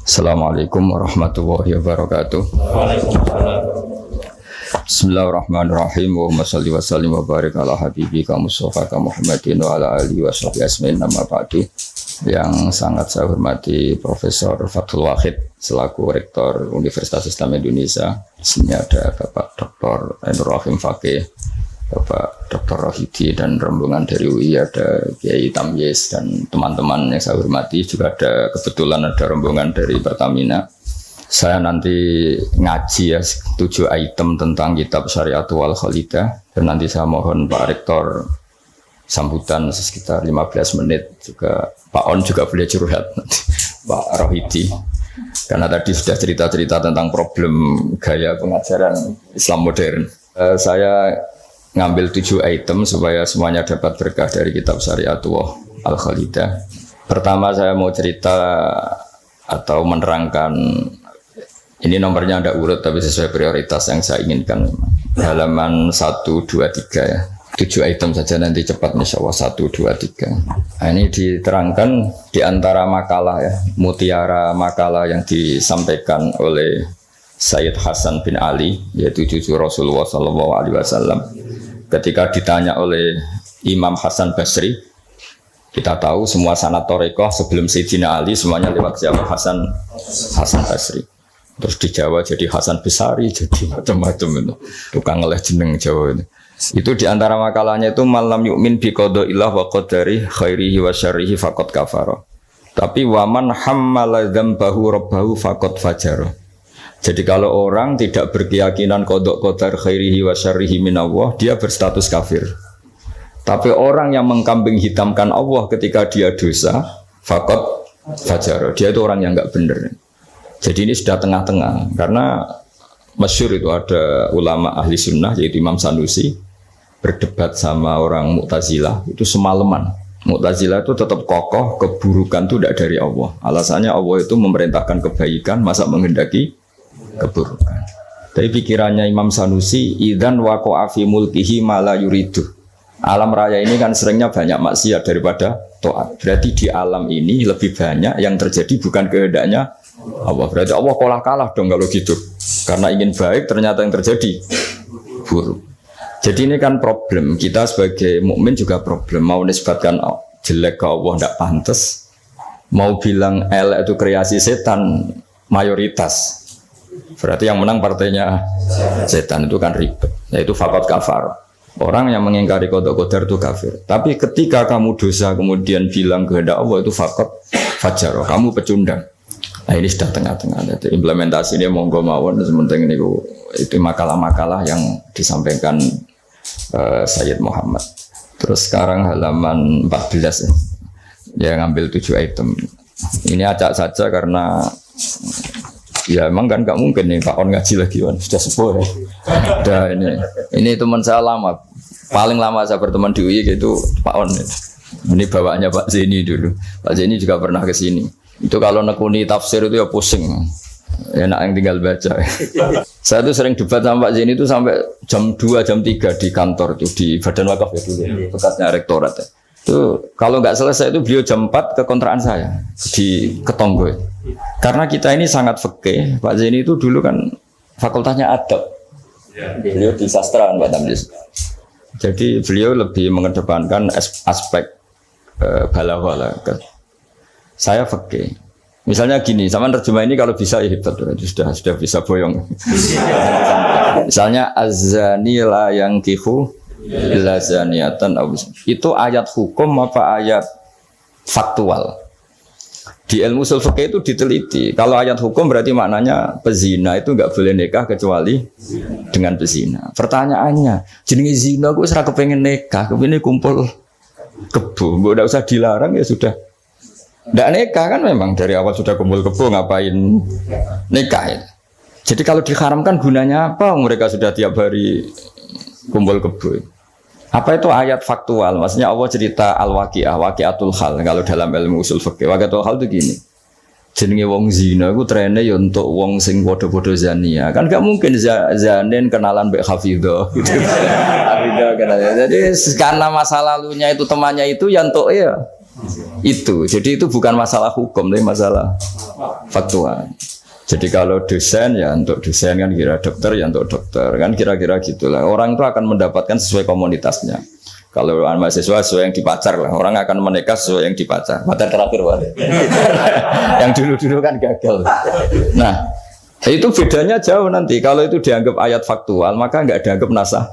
Assalamualaikum warahmatullahi wabarakatuh. Bismillahirrahmanirrahim. Wa shalli wa sallim wa barik ala habibika Mustafa Muhammadin wa ala alihi wa sahbihi asmin nama ba'du. Yang sangat saya hormati Profesor Fathul Wahid selaku Rektor Universitas Islam Indonesia. Di sini ada Bapak Dr. Ainur Rahim Fakih, Bapak Dr. Rohidi dan rombongan dari UI, ada Kiai Tamyiz dan teman-teman yang saya hormati. Juga ada kebetulan ada rombongan dari Pertamina. Saya nanti ngaji ya 7 item tentang kitab Syariatul Wal Khalidah, dan nanti saya mohon Pak Rektor sambutan sekitar 15 menit, juga Pak On juga boleh curhat nanti, Pak Rohidi, karena tadi sudah cerita-cerita tentang problem gaya pengajaran Islam modern. Saya ngambil 7 item supaya semuanya dapat berkah dari kitab Syariatul Wal Khalidah. Pertama saya mau cerita atau menerangkan, ini nomornya ada urut tapi sesuai prioritas yang saya inginkan. Halaman 1, 2, 3 ya. 7 item saja nanti cepat insya Allah 1, 2, 3. Nah, ini diterangkan di antara makalah ya, mutiara makalah yang disampaikan oleh Sayyid Hasan bin Ali, yaitu cucu Rasulullah SAW. Ketika ditanya oleh Imam Hasan Basri, kita tahu semua sanad Thariqah sebelum Sayyidina Ali semuanya lewat siapa? Hasan Basri. Terus di Jawa jadi Hasan Besari, jadi macam-macam itu. Tukang ngeleh jeneng Jawa itu. Itu di antara makalahnya itu malam yu'min bi qadaillah wa qadari khairihi wa syarrihi faqad kafara. Tapi waman hammala dzambahu rabbahu faqad fajara. Jadi kalau orang tidak berkeyakinan qada qadar khairihi wa syarrihi minallah, dia berstatus kafir. Tapi orang yang mengkambing hitamkan Allah ketika dia dosa, faqad fajara. Dia itu orang yang enggak benar. Jadi ini sudah tengah-tengah, karena masyhur itu ada ulama ahli sunnah yaitu Imam Sanusi berdebat sama orang Mu'tazilah itu semalaman. Mu'tazilah itu tetap kokoh keburukan itu tidak dari Allah. Alasannya Allah itu memerintahkan kebaikan, masa menghendaki keburukan. Tapi pikirannya Imam Sanusi, idzan waqa'a fi mulkihi ma la yuridu. Alam raya ini kan seringnya banyak maksiat daripada taat. Berarti di alam ini lebih banyak yang terjadi bukan kehendaknya Allah. Berarti Allah kalah dong kalau gitu. Karena ingin baik ternyata yang terjadi buruk. Jadi ini kan problem. Kita sebagai mukmin juga problem. Mau nisbatkan jelek ke Allah tidak pantas. Mau bilang elek itu kreasi setan mayoritas. Berarti yang menang partainya setan, itu kan ribet. Yaitu faqad kafar. Orang yang mengingkari qada qadar itu kafir. Tapi ketika kamu dosa kemudian bilang kehendak Allah, itu faqad fajar. Kamu pecundang. Nah ini sudah tengah-tengah. Jadi implementasi ini monggo mawon. Sementing ini itu makalah-makalah yang disampaikan Sayyid Muhammad. Terus sekarang halaman 14 ya. Dia ngambil 7 item. Ini acak saja karena ya emang kan gak mungkin nih Pak On ngaji lagi kan. Sudah sepuh ya. Udah ini teman saya lama. Paling lama saya berteman di UI gitu Pak On. Ini bawaannya Pak Zeni dulu. Pak Zeni juga pernah ke sini. Itu kalau nekuni tafsir itu ya pusing. Enak yang tinggal baca. Saya tuh sering debat sama Pak Zeni itu sampai jam 2, jam 3 di kantor tuh di Badan Wakaf ya dulu, bekasnya rektorat ya. Itu kalau nggak selesai itu beliau jam 4 ke kontrakan saya di Ketonggo. Karena kita ini sangat fikih. Pak Zeni itu dulu kan fakultasnya adab. Beliau di sastra Pak Tamyiz. Jadi beliau lebih mengedepankan aspek balaghah. Saya fikih. Misalnya gini, sama terjemah ini kalau bisa ya hebat, sudah bisa boyong. Misalnya az-zani la yankihu illa zaniatan. Itu ayat hukum apa ayat faktual? Di ilmu ushul fikih itu diteliti. Kalau ayat hukum berarti maknanya pezina itu enggak boleh nikah kecuali dengan pezina. Pertanyaannya, jenenge zina kok ora kepengen nikah, kepengin kumpul kebo, enggak usah dilarang ya sudah. Nggak nikah kan memang dari awal sudah kumpul kebo, ngapain nikah ya? Jadi kalau diharamkan gunanya apa? Mereka sudah tiap hari kumpul kebo. Apa itu ayat faktual? Maksudnya Allah cerita al-waqi'ah, waqi'atul hal. Kalau dalam ilmu usul fikih, waqi'atul hal itu gini. Jenenge wong zina iku trene ya untuk wong sing padha-padha zania. Kan gak mungkin zanin kenalan mbek Hafidhah gitu. Hafidhah kenalan. Jadi karena masa lalunya itu temannya itu ya entuk ya itu. Jadi itu bukan masalah hukum, tapi masalah faktual. Jadi kalau dosen ya untuk dosen kan, kira dokter ya untuk dokter kan, kira-kira gitulah. Orang itu akan mendapatkan sesuai komunitasnya. Kalau mahasiswa sesuai yang dipacar lah, orang akan menikah sesuai yang dipacar. Pacar terakhir yang dulu-dulu kan gagal. Nah, itu bedanya jauh nanti. Kalau itu dianggap ayat faktual, maka nggak dianggap nasah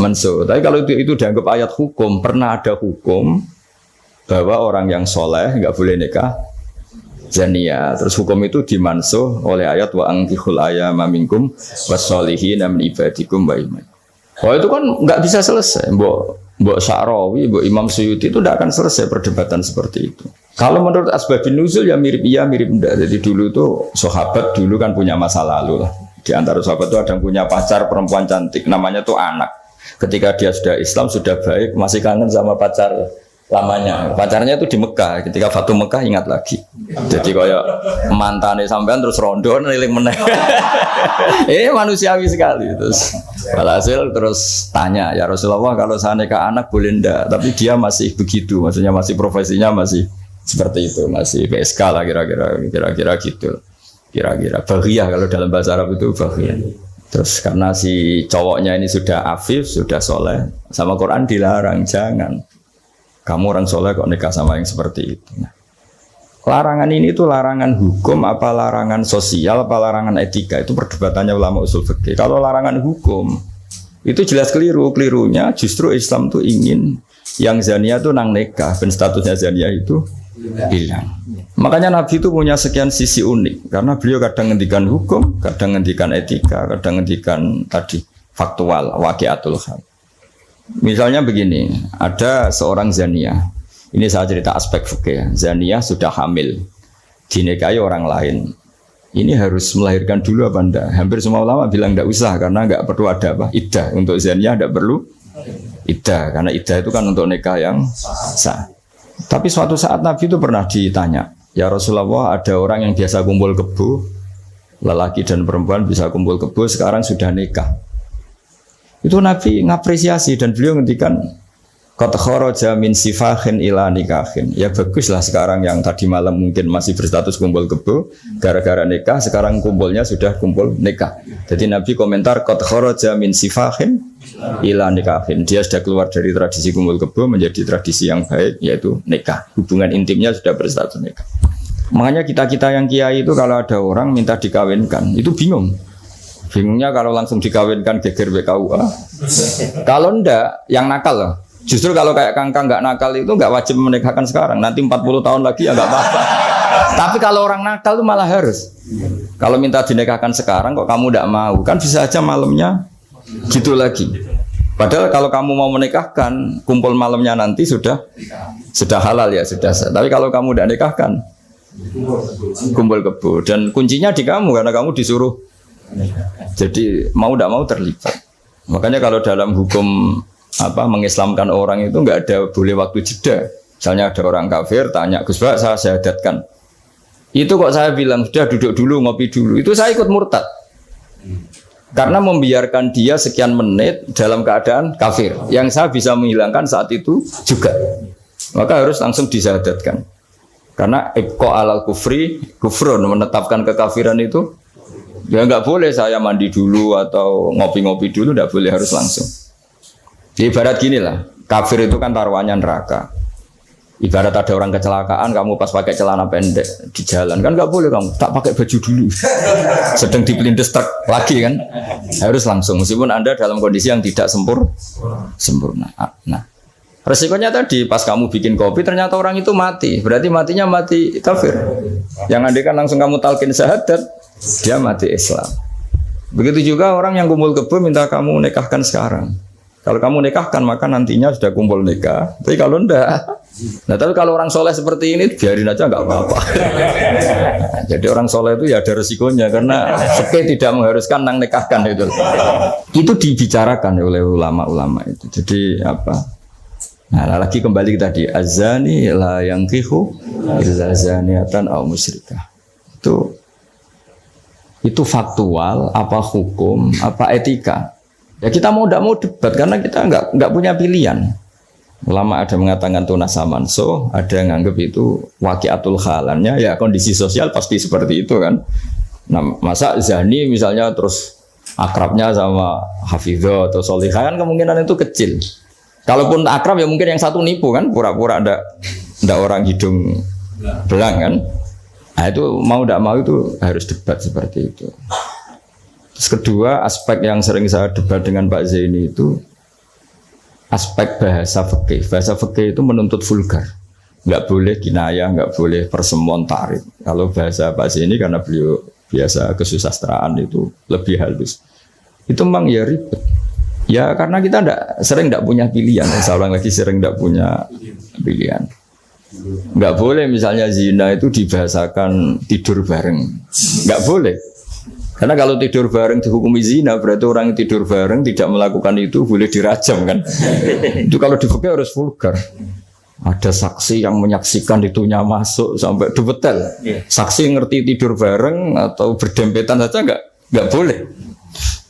mansuh. Tapi kalau itu dianggap ayat hukum, pernah ada hukum bahwa orang yang soleh nggak boleh nikah zania. Terus hukum itu dimansuh oleh ayat wa angkihul ayama minkum wasolihina min ibadikum wa iman. Oh itu kan nggak bisa selesai. Mbok Sya'rawi, Mbok Imam Suyuti itu tidak akan selesai perdebatan seperti itu. Kalau menurut asbabun nuzul ya mirip iya mirip enggak. Jadi dulu tuh sahabat dulu kan punya masa lalu lah. Di antara sahabat itu ada yang punya pacar perempuan cantik, namanya tuh Anak. Ketika dia sudah Islam sudah baik, masih kangen sama pacar lamanya. Pacarnya itu di Mekah. Ketika Fatu Mekah ingat lagi. Jadi kayak mantannya sampean terus rondo niling meneh. Manusiawi sekali. Terus walhasil terus tanya, ya Rasulullah kalau saya nikah anak boleh ndak? Tapi dia masih begitu, maksudnya masih profesinya masih seperti itu, masih PSK lah kira-kira gitu. Kira-kira baghiyah kalau dalam bahasa Arab itu baghiyah. Terus karena si cowoknya ini sudah afif, sudah soleh, sama Quran dilarang jangan. Kamu orang soleh kok nikah sama yang seperti itu. Nah, larangan ini tuh larangan hukum, apa larangan sosial, apa larangan etika. Itu perdebatannya ulama usul fikih. Kalau larangan hukum, itu jelas keliru. Kelirunya justru Islam tuh ingin yang zania tuh nang nikah, dan statusnya zania itu hilang. Makanya Nabi itu punya sekian sisi unik. Karena beliau kadang ngendikan hukum, kadang ngendikan etika, kadang ngendikan tadi faktual, waqi'atul hal. Misalnya begini, ada seorang zania. Ini saya cerita aspek fikih. Zania sudah hamil, dinikahi orang lain. Ini harus melahirkan dulu apa enggak? Hampir semua ulama bilang enggak usah karena enggak perlu ada apa? Iddah. Untuk zania enggak perlu iddah karena iddah itu kan untuk nikah yang sah. Tapi suatu saat Nabi itu pernah ditanya, ya Rasulullah, ada orang yang biasa kumpul kebo, lelaki dan perempuan bisa kumpul kebo, sekarang sudah nikah. Itu Nabi ngapresiasi dan beliau ngendikan qad kharaja min sifahin ila nikahin. Ya baguslah sekarang yang tadi malam mungkin masih berstatus kumpul kebo, gara-gara nikah sekarang kumpulnya sudah kumpul nikah. Jadi Nabi komentar qad kharaja min sifahin ila nikahin. Dia sudah keluar dari tradisi kumpul kebo menjadi tradisi yang baik, yaitu nikah. Hubungan intimnya sudah berstatus nikah. Makanya kita-kita yang kiai itu kalau ada orang minta dikawinkan, itu bingung. Bingungnya kalau langsung dikawinkan geger BKUA. Kalau enggak, yang nakal loh. Justru kalau kayak Kangkang enggak nakal itu enggak wajib menikahkan sekarang. Nanti 40 tahun lagi ya enggak apa-apa. Tapi kalau orang nakal itu malah harus. Kalau minta dinikahkan sekarang kok kamu enggak mau, kan bisa aja malamnya gitu lagi. Padahal kalau kamu mau menikahkan, kumpul malamnya nanti sudah halal ya, sudah sah. Tapi kalau kamu enggak nikahkan, kumpul kebo. Dan kuncinya di kamu karena kamu disuruh. Jadi mau tidak mau terlibat. Makanya kalau dalam hukum mengislamkan orang itu nggak ada boleh waktu jeda. Misalnya ada orang kafir tanya, Gus Bak saya syahadatkan. Itu kok saya bilang sudah duduk dulu ngopi dulu. Itu saya ikut murtad. Karena membiarkan dia sekian menit dalam keadaan kafir. Yang saya bisa menghilangkan saat itu juga. Maka harus langsung disyahadatkan. Karena ibqa alal kufri kufrun, menetapkan kekafiran itu. Ya nggak boleh saya mandi dulu atau ngopi-ngopi dulu, nggak boleh, harus langsung. Ibarat gini lah, kafir itu kan taruhannya neraka. Ibarat ada orang kecelakaan, kamu pas pakai celana pendek di jalan, kan nggak boleh kamu tak pakai baju dulu. Sedang dipelindes truk lagi kan, harus langsung. Meskipun Anda dalam kondisi yang tidak sempurna. Nah, resikonya tadi pas kamu bikin kopi ternyata orang itu mati, berarti matinya mati kafir. Yang Anda kan langsung kamu talqin syahadat, dia mati Islam. Begitu juga orang yang kumpul kebo minta kamu nikahkan sekarang. Kalau kamu nikahkan maka nantinya sudah kumpul nikah. Tapi kalau enggak, nah tapi kalau orang soleh seperti ini biarin aja nggak apa-apa. Jadi orang soleh itu ya ada resikonya karena fikih tidak mengharuskan nang nikahkan itu. Itu dibicarakan oleh ulama-ulama itu. Jadi apa? Nah lagi kembali tadi azani la yankihu illa zaniatan aw musyrikah. Itu faktual, apa hukum, apa etika. Ya kita mau tidak mau debat karena kita nggak punya pilihan. Ulama ada mengatakan tunas samanso, ada yang nganggap itu waqiatul halannya, ya kondisi sosial pasti seperti itu kan. Nah, masa zani misalnya terus akrabnya sama hafidho atau solihah kan kemungkinan itu kecil. Kalaupun akrab ya mungkin yang satu nipu kan, pura-pura ndak orang hidung belang kan. Nah itu mau ndak mau itu harus debat seperti itu. Terus kedua, aspek yang sering saya debat dengan Pak Zaini itu aspek bahasa fikih. Bahasa fikih itu menuntut vulgar. Nggak boleh kinayah, nggak boleh persemuan tarif. Kalau bahasa Pak Zaini karena beliau biasa kesusastraan itu lebih halus. Itu memang ya ribet. Ya karena kita sering tidak punya pilihan. Saya ulang lagi, sering tidak punya pilihan. Nggak boleh misalnya zina itu dibahasakan tidur bareng. Nggak boleh. Karena kalau tidur bareng dihukumi zina, berarti orang yang tidur bareng tidak melakukan itu boleh dirajam kan. Itu kalau di fikih harus vulgar. Ada saksi yang menyaksikan itunya masuk sampai detail. Saksi ngerti tidur bareng atau berdempetan saja nggak boleh.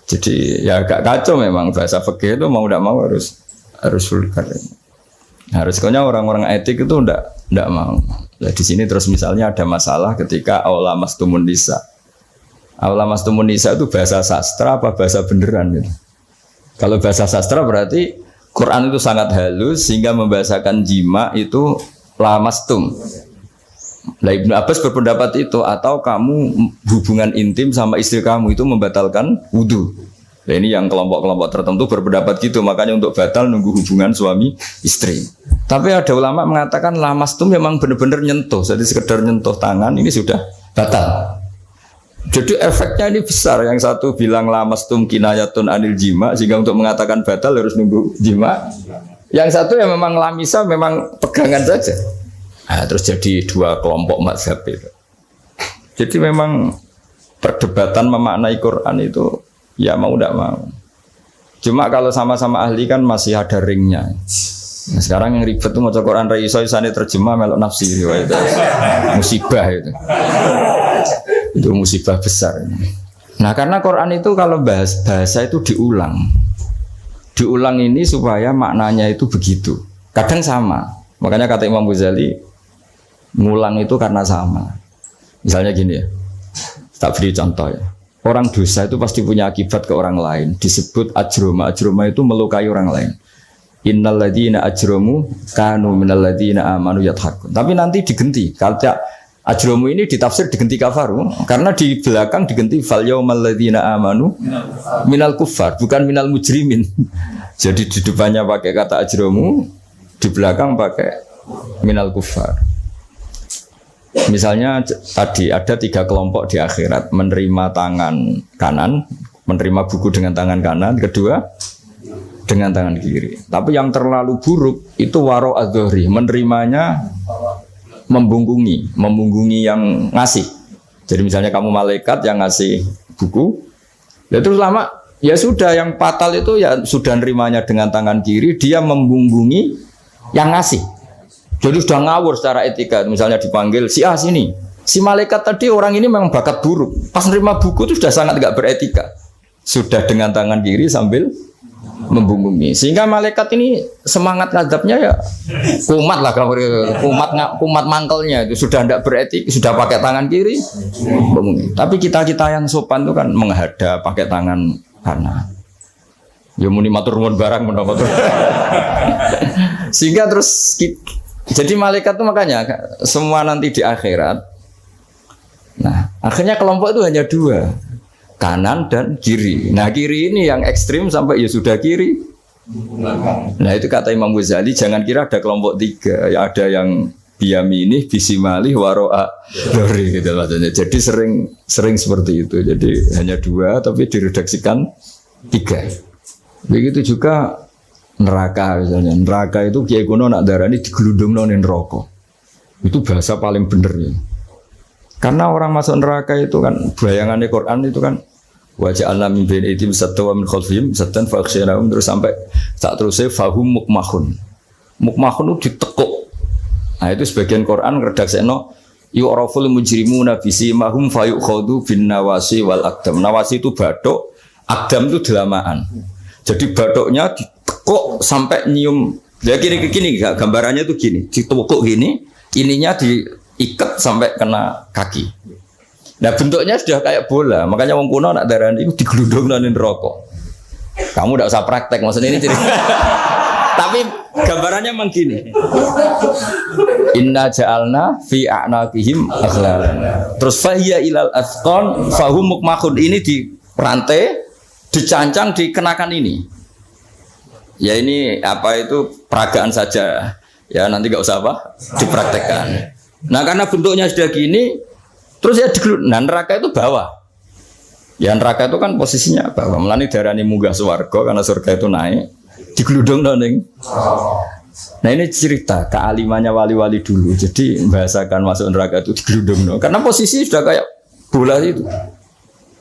Jadi ya agak kacau memang bahasa fikih itu mau tidak mau harus vulgar. Harus kayaknya orang-orang etik itu ndak mau. Nah, di sini terus misalnya ada masalah ketika aula mastumun nisa. Aula mastumun nisa itu bahasa sastra apa bahasa beneran gitu. Kalau bahasa sastra berarti Quran itu sangat halus sehingga membahasakan jima itu lamastum. Nah, Ibnu Abbas berpendapat itu, atau kamu hubungan intim sama istri kamu itu membatalkan wudu. Nah, ini yang kelompok-kelompok tertentu berpendapat gitu, makanya untuk batal nunggu hubungan suami istri. Tapi ada ulama mengatakan lamastum memang benar-benar nyentuh, jadi sekedar nyentuh tangan ini sudah batal. Jadi efeknya ini besar. Yang satu bilang lamastum kinayatun anil jima, sehingga untuk mengatakan batal harus nunggu jima. Yang satu yang memang lamisa memang pegangan saja. Nah, terus jadi dua kelompok mazhab itu. Jadi memang perdebatan memaknai Quran itu ya mau tidak mau. Cuma kalau sama-sama ahli kan masih ada ringnya. Nah, sekarang yang ribet tuh maca Quran ra iso isane terjemah melok nafsi riwayat. Musibah itu. Itu musibah besar. Nah, karena Quran itu kalau bahasa itu diulang. Diulang ini supaya maknanya itu begitu. Kadang sama. Makanya kata Imam Ghazali ngulang itu karena sama. Misalnya gini ya, tak beri contoh ya. Orang dosa itu pasti punya akibat ke orang lain. Disebut ajroma. Ajroma itu melukai orang lain. Innal ladzina ajromu kanu minal ladzina amanu yadhakun. Tapi nanti digenti. Kalau ajromu ini ditafsir digenti kafaru, karena di belakang digenti fal yaumal ladzina amanu minal kuffar, bukan minal mujrimin. Jadi di depannya pakai kata ajromu, di belakang pakai minal kuffar. Misalnya tadi ada 3 kelompok di akhirat, menerima tangan kanan, menerima buku dengan tangan kanan, kedua dengan tangan kiri. Tapi yang terlalu buruk itu waro adzohri, menerimanya membungkungi yang ngasih. Jadi misalnya kamu malaikat yang ngasih buku, ya terus lama ya sudah, yang fatal itu ya sudah nerimanya dengan tangan kiri, dia membungkungi yang ngasih. Jadi sudah ngawur secara etika. Misalnya dipanggil si A sini, si malaikat tadi orang ini memang bakat buruk. Pas nerima buku itu sudah sangat tidak beretika. Sudah dengan tangan kiri sambil membungkungi. Sehingga malaikat ini semangat ngadapnya ya kumat lah, kumat mangkelnya itu sudah tidak beretika, sudah pakai tangan kiri membungkungi. Tapi kita yang sopan itu kan menghadap pakai tangan kanan. Ya muni matur nuwun barang menapa. Sehingga terus jadi malaikat itu makanya semua nanti di akhirat. Nah, akhirnya kelompok itu hanya 2, kanan dan kiri. Nah, kiri ini yang ekstrim sampai ya sudah kiri. Nah, itu kata Imam Ghazali, jangan kira ada kelompok 3. Ya, ada yang biyaminih, bisimali, waro'a dori gitu maksudnya. Jadi sering seperti itu. Jadi hanya 2 tapi diredaksikan 3. Begitu juga neraka misalnya. Neraka itu kiai kuno nak darani digelundungno ning neraka. Itu bahasa paling bener ya. Karena orang masuk neraka itu kan bayangannya Quran itu kan waja'alna min baini aydihim saddan wa min khalfihim saddan fa aghshaynahum, terus sampai tak terusé fahum mukmahun. Mukmahun itu ditekuk. Nah, itu sebagian Quran ngredaksekno yu'raful mujrimuna bisimahum fayukhadhu bin nawasi wal aqdam. Nawasi itu bathuk, aqdam itu delamaan. Jadi bathuknya ditekuk sampai nyium Ya gini gambarannya tuh gini, ditukuk gini, ininya diikat sampai kena kaki. Nah bentuknya sudah kayak bola, makanya wong kuno nak darani itu digelundung nang rokok. Kamu tidak usah praktek, maksudnya ini cerita. Tapi gambarannya memang gini. Inna ja'alna fi a'naqihim aghlalan. Terus fahiya ilal asqan fahum mukmahun, ini di rantai dicancang dikenakan ini. Ya ini apa itu peragaan saja. Ya nanti enggak usah apa dipraktekkan. Nah karena bentuknya sudah gini, terus ya nah neraka itu bawah. Ya neraka itu kan posisinya bawah. Mulane darani munggah swarga karena surga itu naik. Digeludung ning. Nah ini cerita kealimannya wali-wali dulu. Jadi membahasakan masuk neraka itu digeludung. Karena posisi sudah kayak bola itu.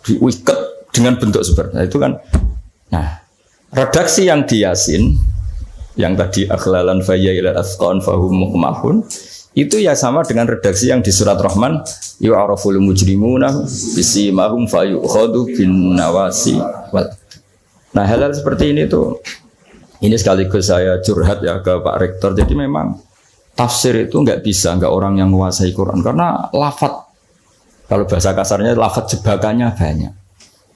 Diikat dengan bentuk seperti itu kan. Nah, redaksi yang di Yasin yang tadi akhlalan fayya ila asqan fahum mukmahun itu ya sama dengan redaksi yang di surat Rahman yu'araful mujrimuna bisimahum fayukhadu bin nawasi wal. Nah hal-hal seperti ini tuh, ini sekaligus saya curhat ya ke Pak Rektor. Jadi memang tafsir itu nggak orang yang menguasai Quran karena lafadz, kalau bahasa kasarnya lafadz jebakannya banyak.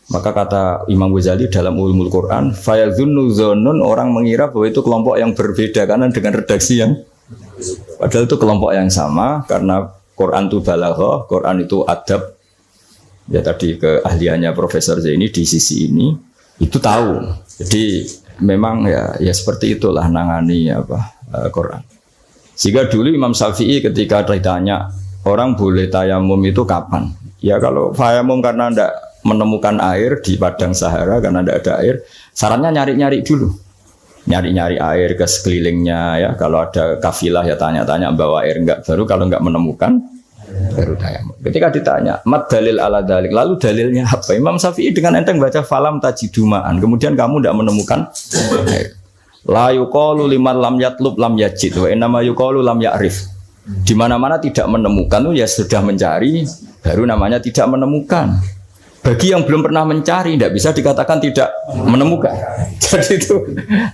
Maka kata Imam Ghazali dalam Ulumul Quran, fayadhunnu dzannun, orang mengira bahwa itu kelompok yang berbeda karena dengan redaksi yang padahal itu kelompok yang sama karena Quran itu balaghah, Quran itu adab. Ya tadi keahliannya Profesor Zaini di sisi ini itu tahu. Jadi memang ya seperti itulah nangani Quran. Sehingga dulu Imam Syafi'i ketika ditanya orang boleh tayamum itu kapan? Ya kalau tayamum karena tidak menemukan air di padang Sahara karena tidak ada air, sarannya nyari-nyari dulu. Nyari-nyari air ke sekelilingnya ya. Kalau ada kafilah ya tanya-tanya bawa air enggak, baru kalau enggak menemukan baru tayamum. Ketika ditanya, "Mad dalil ala dalik?" Lalu dalilnya apa? Imam Syafi'i dengan enteng baca falam tajidumaan. Kemudian kamu tidak menemukan air. La yuqalu liman lam yatlub lam yajid wa innama yuqalu lam ya'rif. Di mana-mana tidak menemukan itu ya sudah mencari, baru namanya tidak menemukan. Bagi yang belum pernah mencari tidak bisa dikatakan tidak menemukan. Jadi itu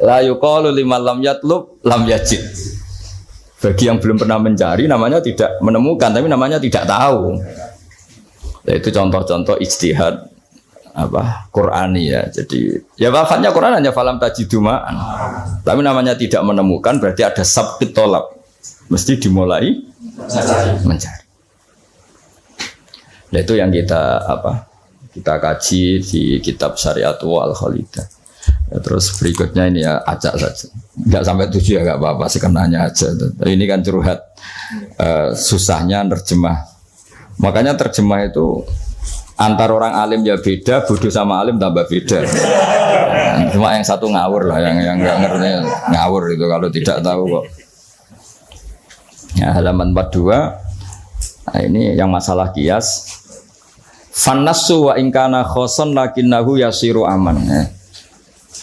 la yuqalu liman lam yatlub lam yajid. Bagi yang belum pernah mencari namanya tidak menemukan, tapi namanya tidak tahu. Ya, itu contoh-contoh ijtihad Qur'ani ya. Jadi ya wafatnya Quran hanya falam tajiduma'an. Tapi namanya tidak menemukan berarti ada sabqit tolab. Mesti dimulai mencari. Nah itu yang kita kita kaji di kitab Syariatu Al-Khalidah. Ya, terus berikutnya ini ya acak saja. Enggak sampai 7 ya enggak apa-apa, sekenanya aja. Ini kan curhat susahnya nerjemah. Makanya terjemah itu antar orang alim ya beda, bodoh sama alim tambah beda. Cuma yang satu ngawur lah, yang enggak ngerti ngawur itu kalau tidak tahu kok. Ya, halaman 42. Nah, ini yang masalah qiyas. Fannasu wa ingkana khoson lakinnahu yasiru aman.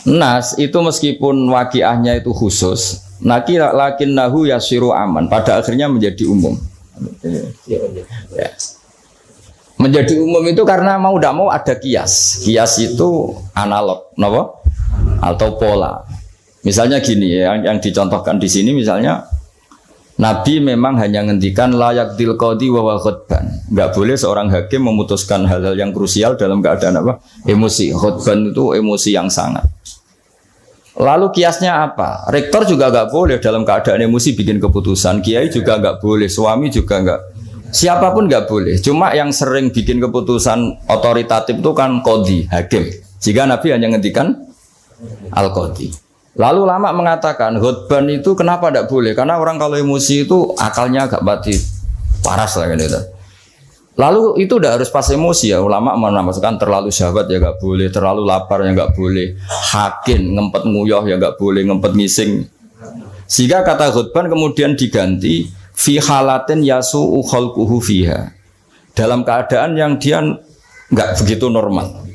Nas itu meskipun waqiahnya itu khusus, lakinnahu yasiru aman. Pada akhirnya menjadi umum. Ya. Menjadi umum itu karena mau tidak mau ada kias. Kias itu analog, no? Atau pola. Misalnya gini, yang dicontohkan di sini misalnya. Nabi memang hanya ngendikan layak dil qadi wa khutban. Enggak boleh seorang hakim memutuskan hal-hal yang krusial dalam keadaan emosi. Khutban itu emosi yang sangat. Lalu kiasnya apa? Rektor juga enggak boleh dalam keadaan emosi bikin keputusan. Kiai juga enggak boleh, suami juga enggak. Siapapun enggak boleh. Cuma yang sering bikin keputusan otoritatif itu kan qadi, hakim. Jika Nabi hanya ngendikan al-qadi. Lalu ulama mengatakan khutban itu kenapa tidak boleh? Karena orang kalau emosi itu akalnya agak paras lah gitu. Lalu itu tidak harus pas emosi ya. Ulama menamakan terlalu syahwat ya nggak boleh, terlalu lapar ya nggak boleh, hakin ngempet nguyuh ya nggak boleh, ngempet ngising. Sehingga kata khutban kemudian diganti fi halatin yasu'u khalquhu fiha. Dalam keadaan yang dia nggak begitu normal.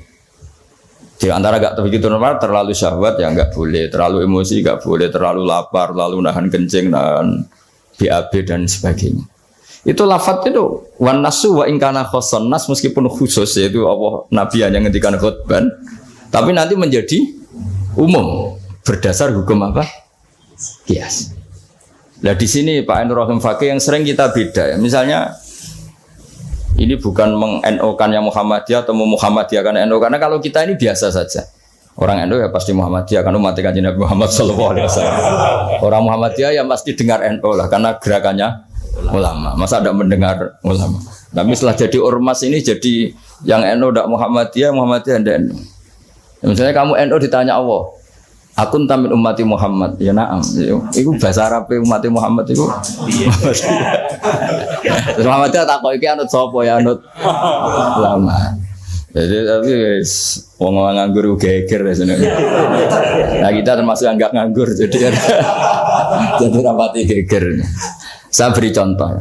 Di antara enggak begitu normal, terlalu syahwat ya enggak boleh, terlalu emosi enggak boleh, terlalu lapar, lalu nahan kencing, nahan BAB dan sebagainya. Itu lafadz itu wan nasu wa ingkana khoson nas meskipun khusus yaitu Allah Nabi hanya ngendikan khutban, tapi nanti menjadi umum berdasar hukum apa? kias. Nah di sini Pak Ainur Rahim Fakih yang sering kita beda ya. Misalnya ini bukan meng-NO-kan yang Muhammadiyah atau Muhammadiyahkan NO, karena kalau kita ini biasa saja. Orang NO ya pasti Muhammadiyah karena umat Kanjeng Nabi Muhammad sallallahu alaihi wasallam. Orang Muhammadiyah ya pasti dengar NO lah karena gerakannya ulama. Masa tidak mendengar ulama? Tapi setelah jadi ormas ini jadi yang NO tidak Muhammadiyah, Muhammadiyah tidak NO. Ya, misalnya kamu NO ditanya Allah, akun tamin ummati Muhammad, ya naam. Itu bahasa Arab ummati Muhammad itu. Terus Muhammadiyah tak kau iki anut sapa ya anut ulama. Jadi tapi wong nganggur geger sebenarnya. Nah kita termasuk yang enggak nganggur jadi rapati geger. Saya beri contoh.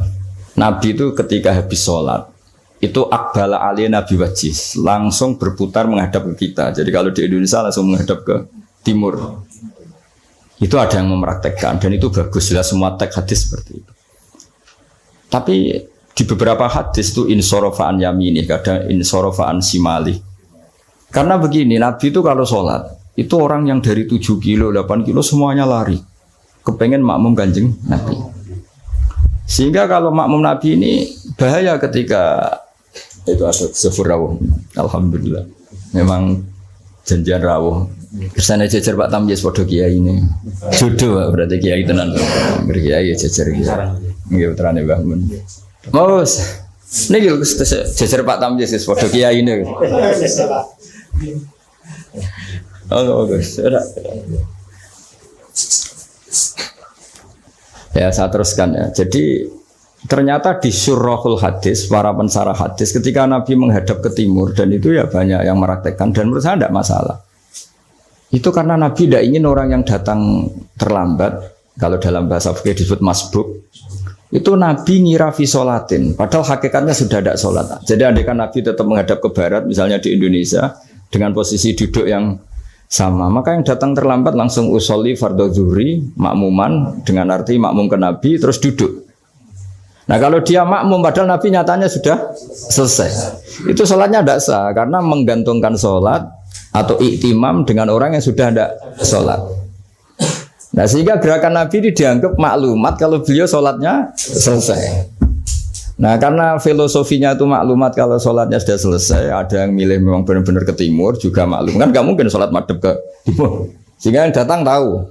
Nabi itu ketika habis sholat itu akbala ali Nabi wajis langsung berputar menghadap ke kita. Jadi kalau di Indonesia langsung menghadap ke timur. Itu ada yang mempraktekkan dan itu bagus jelas semua teks hadis seperti itu. Tapi di beberapa hadis itu insorofaan yamini, kadang insorofaan simali. Karena begini, Nabi itu kalau sholat, itu orang yang dari 7 kilo, 8 kilo semuanya lari. Kepengen makmum Kanjeng Nabi. Sehingga kalau makmum Nabi ini bahaya ketika itu ada sefur rawuh. Alhamdulillah. Memang janjian rawuh. Kersane jejer Pak Tamyiz padha kiai ini. Jodoh berarti kiai tenan. Berkiai jejer kiai. Nggih putrane Mbah Mun. Mas, ini jejer Pak Tamyiz padha kiai ini. Oh, bagus. Ya, saya teruskan ya. Jadi ternyata di syurahul hadis, para pensarah hadis ketika Nabi menghadap ke timur dan itu ya banyak yang meraktekkan dan menurut saya tidak masalah. Itu karena Nabi tidak ingin orang yang datang terlambat, kalau dalam bahasa fikih disebut masbuk. Itu Nabi ngira fi sholatin, padahal hakikatnya sudah tidak sholat. Jadi andaikan Nabi tetap menghadap ke barat, misalnya di Indonesia, dengan posisi duduk yang sama, maka yang datang terlambat langsung usolli fardhu zuhri makmuman dengan arti makmum ke Nabi terus duduk. Nah kalau dia makmum padahal Nabi nyatanya sudah selesai, itu sholatnya tidak sah karena menggantungkan sholat atau iktimam dengan orang yang sudah tidak sholat. Nah sehingga gerakan Nabi ini dianggap maklumat kalau beliau sholatnya selesai. Nah karena filosofinya itu maklumat kalau sholatnya sudah selesai, ada yang milih memang benar-benar ke timur juga maklum kan, gak mungkin sholat madhab ke timur. Sehingga yang datang tahu,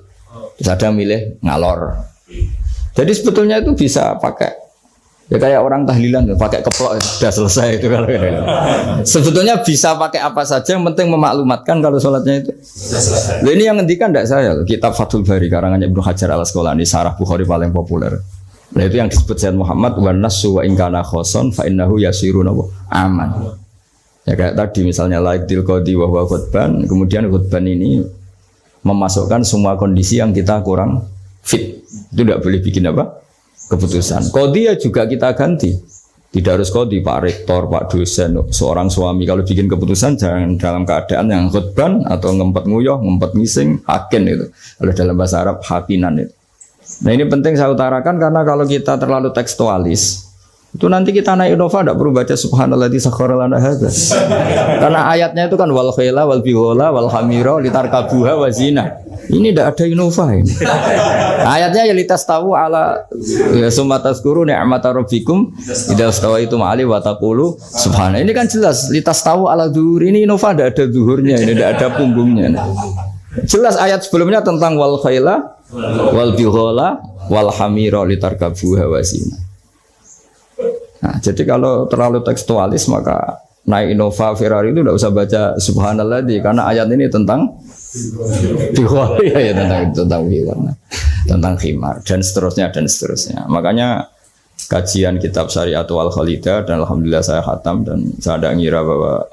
terus ada yang milih ngalor. Jadi sebetulnya itu bisa pakai, ya kayak orang tahlilan pakai keplok sudah selesai itu kalau sebetulnya bisa pakai apa saja, yang penting memaklumatkan kalau sholatnya itu. Nah, ini yang ngendikan tidak saya, kitab Fathul Bari karangannya Ibnu Hajar Al Asqalani, Syarah Bukhari paling populer. Nah itu yang disebut Sayyid Muhammad wa nasu wa ingkana khoson fa innahu yasirun aman. Ya kayak tadi misalnya laikdil qadi wa huwa khutban, kemudian khutban ini memasukkan semua kondisi yang kita kurang fit. Itu tidak boleh bikin apa? Keputusan. Qadi ya juga kita ganti. Tidak harus qadi, Pak Rektor, Pak dosen, seorang suami kalau bikin keputusan jangan dalam keadaan yang khutban atau ngempet nguyuh, ngempet ngising, hakin itu. Kalau dalam bahasa Arab hakinan itu. Nah ini penting saya utarakan karena kalau kita terlalu tekstualis itu nanti kita naik Innova tidak perlu baca subhanalladzi sakhkhara lana hadza. Karena ayatnya itu kan wal khaila wal bighala wal hamira litarkabuha wa zina. Ini tidak ada Innova ini. Ayatnya ya litas tahu ala ya sumatazkuru ni'mata rabbikum idza stawaitum ali wa taqulu subhana. Ini kan jelas litas tahu ala zuhur, ini Innova tidak ada zuhurnya, ini tidak ada punggungnya. Jelas ayat sebelumnya tentang wal khaila wal bighala wal hamira litarkabuha wa zina. Nah, jadi kalau terlalu tekstualis maka naik Innova Ferrari itu tidak usah baca subhanalladzi karena ayat ini tentang bighala ya tentang bighala, tentang khimar dan seterusnya. Makanya kajian kitab Syariatul Khalidah dan alhamdulillah saya khatam dan saya tidak ngira bahwa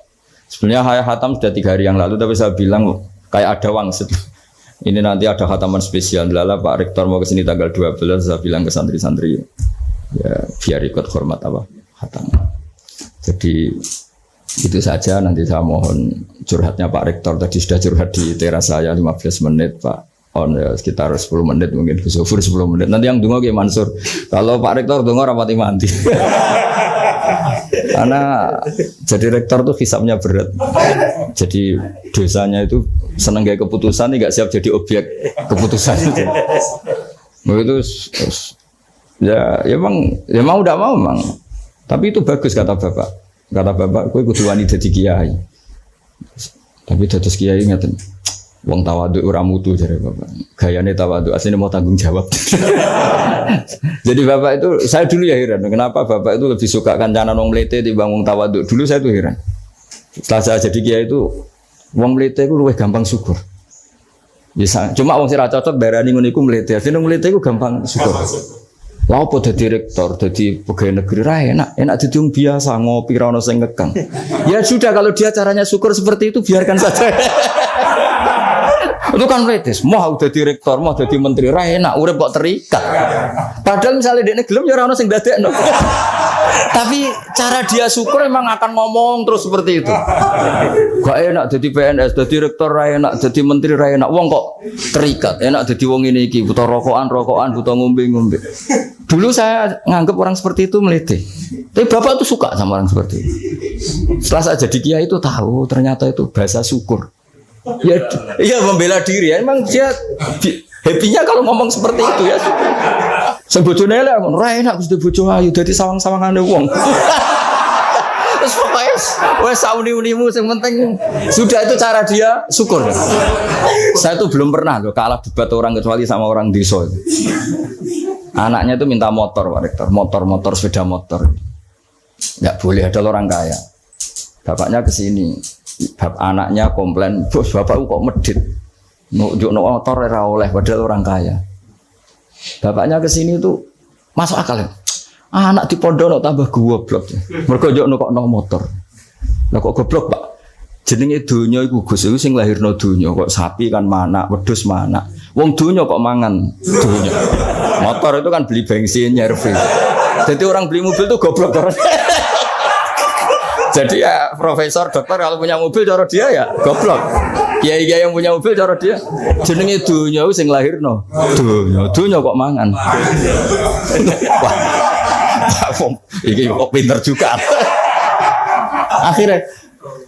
sebenarnya saya khatam sudah 3 hari yang lalu tapi saya bilang kayak ada wangsit. Ini nanti ada khataman spesial. Lala Pak Rektor mau kesini tanggal 12, saya bilang ke santri-santri ya biar ikut hormat apa khataman. Jadi itu saja, nanti saya mohon curhatnya Pak Rektor. Tadi sudah curhat di teras saya 15 menit Pak. Ya, sekitar 10 menit mungkin Gus Sufur 10 menit. Nanti yang dungo kayak Mansur. Kalau Pak Rektor dungo rapati mati. Karena jadi rektor tuh hisapnya berat. Jadi dosanya itu seneng kayak keputusan, nggak siap jadi objek keputusan itu. Begitu ya mau udah mau memang. Tapi itu bagus kata bapak. Kata bapak, kowe kudu wani dadi kiai. Tapi dados kiai ngeten. Wong tawadhu ora mutu jare bapak. Gayane tawadhu asline mau tanggung jawab. Jadi bapak itu saya dulu ya heran, kenapa bapak itu lebih suka kancanan wong mlete timbang wong tawadhu. Dulu saya tuh heran. Setelah saya jadi kiai itu wong mlete itu luwih gampang syukur. Bisa, cuma wong sing ra cocok darani ngono iku mlete. Asline mlete iku gampang syukur. Lah apa dadi rektor, dadi pegawai negeri ra enak dadi wong biasa ngopi ra ono sing ngekang. Ya sudah kalau dia caranya syukur seperti itu biarkan saja. Itu kan mletes, mau dadi rektor, mau dadi menteri ra enak, urip kok terikat. Padahal misalnya dekne gelem ya ora ono sing dadekno. Tapi cara dia syukur memang akan ngomong terus seperti itu. Gak enak jadi PNS, jadi rektor ra enak, jadi menteri ra enak. Wong kok terikat, enak jadi wong ini iki, butuh rokokan, butuh ngombe. Dulu saya nganggap orang seperti itu melete. Tapi bapak tuh suka sama orang seperti itu. Setelah saya jadi kiai itu tahu ternyata itu bahasa syukur. Ya membela diri. Emang dia happy-nya kalau ngomong seperti itu ya. Sebojone elek ngono, ra enak Gusti bojo ayu dadi sawang-sawangane wong. Terus pokoknya wes sauni-unimu yang penting sudah itu cara dia syukur. Saya tuh belum pernah loh kalah debat orang kecuali sama orang desa. Anaknya itu minta motor Pak Rektor, motor sepeda motor. Nggak boleh ada orang kaya. Bapaknya kesini, anaknya komplain, bos bapakku kok medit, nunjuk motor ora oleh padahal orang kaya. Bapaknya kesini tuh masuk akal ya. Anak di pondok tambah goblok. Mergo njuk kok motor. Lah kok goblok Pak? Jenenge donya iku Gus iku sing lahirno donya kok sapi kan manak, wedhus manak. Wong donya kok mangan donya. Motor itu kan beli bensin nyervis. Jadi orang beli mobil tuh goblok terus. Jadi ya profesor dokter kalau punya mobil cara dia ya goblok. Kiai yang punya mobil cara dia jenenge donya sing lahirno. Donya kok mangan. Wah. Iki kok pinter juga. Akhirnya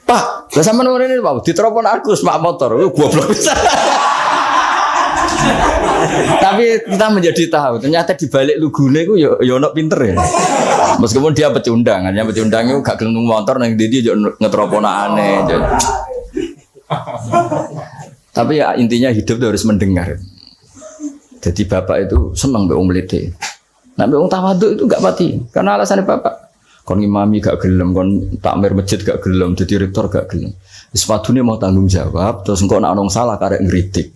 Pak, lah sampean ngene Pak, diteropon aku semak motor, goblok bisa. Tapi kita menjadi tahu ternyata di balik lugune ku ya ono pinter ya. Meskipun dia pecundang, hanya pecundang itu gak gelem motor nang ndi yo ngetroponane. Tapi ya intinya hidup itu harus mendengar. Jadi bapak itu seneng mbek wong mlete. Nek wong tawadhu itu gak pati karena alasannya bapak. Kon imami gak gelem, kon takmir masjid gak gelem, jadi rektor gak gelem. Wis padune mau tanggung jawab, terus engko nek ana salah karek ngritik.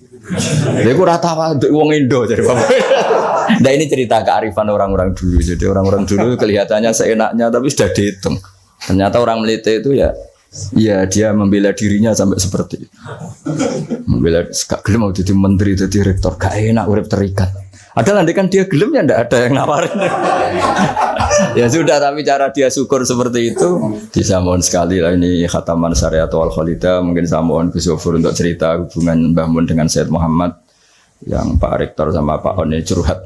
Lha iku ora tawadhu wong Indo jadi bapak. Nah ini cerita kearifan orang-orang dulu. Jadi orang-orang dulu kelihatannya seenaknya tapi sudah dihitung. Ternyata orang Melite itu ya dia membela dirinya sampai seperti itu. Membela gak gelem mau jadi menteri, jadi rektor, gak enak urip terikat. Ada nanti kan dia gelem ya ndak ada yang nawarin. Ya sudah, tapi cara dia syukur seperti itu bisa mohon sekali lah ini khataman syariat wal khalidah. Mungkin saya mohon Gus Yofur untuk cerita hubungan Mbah Mun dengan Said Muhammad yang Pak Rektor sama Pak Hone curhat.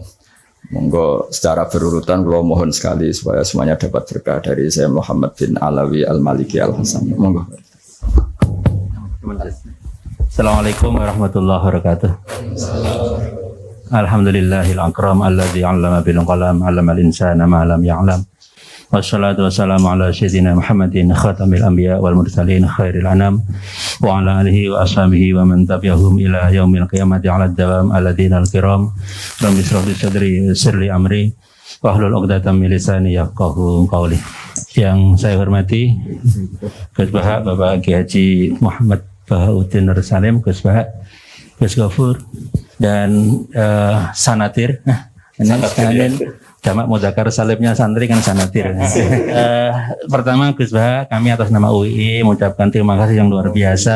Monggo secara berurutan kalau mohon sekali supaya semuanya dapat berkah dari Said Muhammad bin Alawi Al-Maliki Al-Hasan. Monggo. Assalamualaikum warahmatullahi wabarakatuh. Alhamdulillahil akram alladzi 'allama bil qalam 'allamal insana ma lam ya'lam. Wassalatu wassalamu ala sayyidina Muhammadin khatamil anbiya wal mursalin khairil anam wa ala alihi wa ashabihi wa man tabi'ahum ila yaumil qiyamati 'ala ad-dawam alladzina al-kiram. Rabbi shrah li sadri yassir li amri wahlul 'uqdatam min lisani yafqahu qawli. Yang saya hormati Gus Baha Bapak Kiai Haji Muhammad Bahauddin Nur Salim, Gus Baha, Gus Ghafur dan Sanatir. Jamak mudzakkar salimnya santri kan Sanatir. Pertama Gus Baha, kami atas nama UII mengucapkan terima kasih yang luar biasa,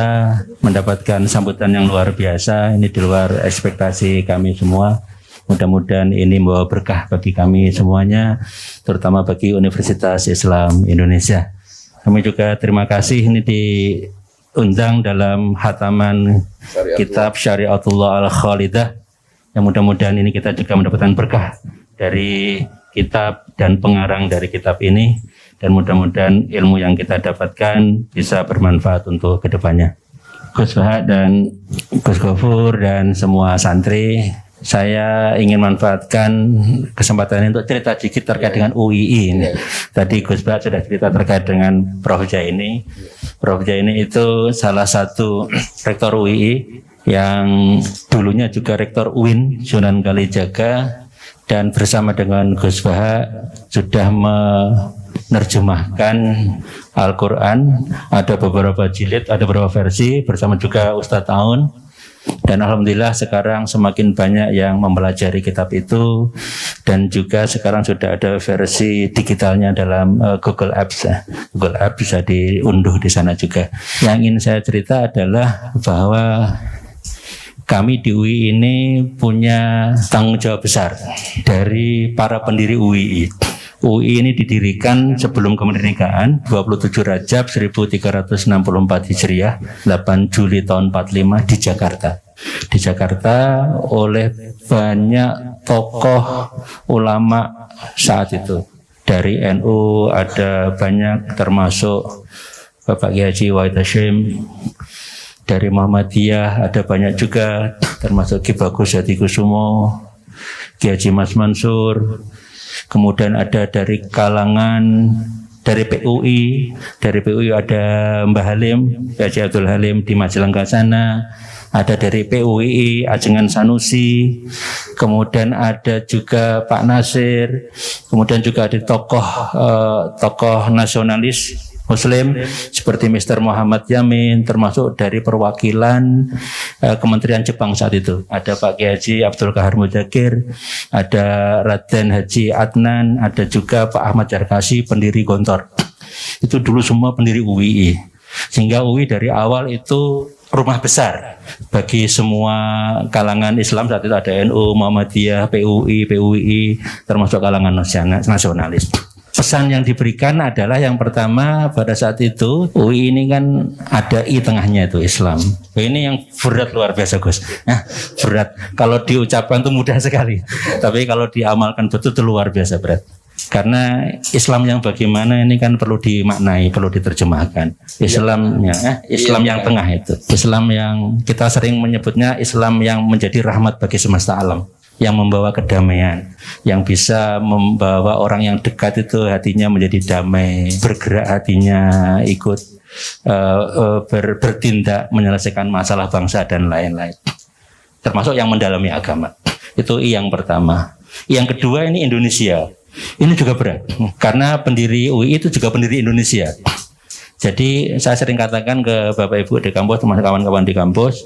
mendapatkan sambutan yang luar biasa. Ini di luar ekspektasi kami semua. Mudah-mudahan ini membawa berkah bagi kami semuanya, terutama bagi Universitas Islam Indonesia. Kami juga terima kasih ini diundang dalam hataman kitab Syariatullah Al-Khalidah, yang mudah-mudahan ini kita juga mendapatkan berkah dari kitab dan pengarang dari kitab ini, dan mudah-mudahan ilmu yang kita dapatkan bisa bermanfaat untuk kedepannya. Gus Bahak dan Gus Gofur dan semua santri, saya ingin manfaatkan kesempatan ini untuk cerita sedikit terkait dengan UII ini. Tadi Gus Bahak sudah cerita terkait dengan Prof. Jaini. Prof. Jaini itu salah satu rektor UII yang dulunya juga rektor UIN Sunan Kalijaga, dan bersama dengan Gus Bahak sudah menerjemahkan Al-Quran. Ada beberapa jilid, ada beberapa versi bersama juga Ustadz Aun. Dan alhamdulillah sekarang semakin banyak yang mempelajari kitab itu, dan juga sekarang sudah ada versi digitalnya dalam Google Apps. Google Apps bisa diunduh di sana juga. Yang ingin saya cerita adalah bahwa kami di UI ini punya tanggung jawab besar dari para pendiri UI. UI ini didirikan sebelum kemerdekaan 27 Rajab 1364 Hijriah, 8 Juli tahun 45 di Jakarta. Di Jakarta oleh banyak tokoh ulama saat itu. Dari NU ada banyak, termasuk Bapak Kiai Haji Wahid Hasyim. Dari Muhammadiyah ada banyak juga, termasuk Ki Bagus Hadikusumo, Ki Haji Mas Mansur. Kemudian ada dari kalangan dari PUI ada Mbah Halim, Haji Abdul Halim di Majalengka sana. Ada dari PUI Ajengan Sanusi. Kemudian ada juga Pak Nasir. Kemudian juga ada tokoh nasionalis Muslim seperti Mr. Muhammad Yamin, termasuk dari perwakilan Kementerian Jepang saat itu. Ada Pak Kiai Haji Abdul Kahar Mudakir, ada Raden Haji Adnan, ada juga Pak Ahmad Jarkasi, pendiri Gontor. Itu dulu semua pendiri UII. Sehingga UI dari awal itu rumah besar bagi semua kalangan Islam. Saat itu ada NU, Muhammadiyah, PUI, termasuk kalangan nasionalis. Pesan yang diberikan adalah yang pertama, pada saat itu UI ini kan ada I tengahnya itu Islam. Ini yang berat luar biasa Gus. Nah, berat. Kalau diucapkan itu mudah sekali, tapi kalau diamalkan betul itu luar biasa berat. Karena Islam yang bagaimana ini kan perlu dimaknai, perlu diterjemahkan. Islamnya, Islam yang tengah itu. Islam yang kita sering menyebutnya Islam yang menjadi rahmat bagi semesta alam, yang membawa kedamaian, yang bisa membawa orang yang dekat itu hatinya menjadi damai, bergerak hatinya ikut bertindak menyelesaikan masalah bangsa dan lain-lain, termasuk yang mendalami agama. Itu yang pertama. Yang kedua ini Indonesia. Ini juga berat karena pendiri UI itu juga pendiri Indonesia. Jadi saya sering katakan ke Bapak Ibu di kampus, teman kawan-kawan di kampus,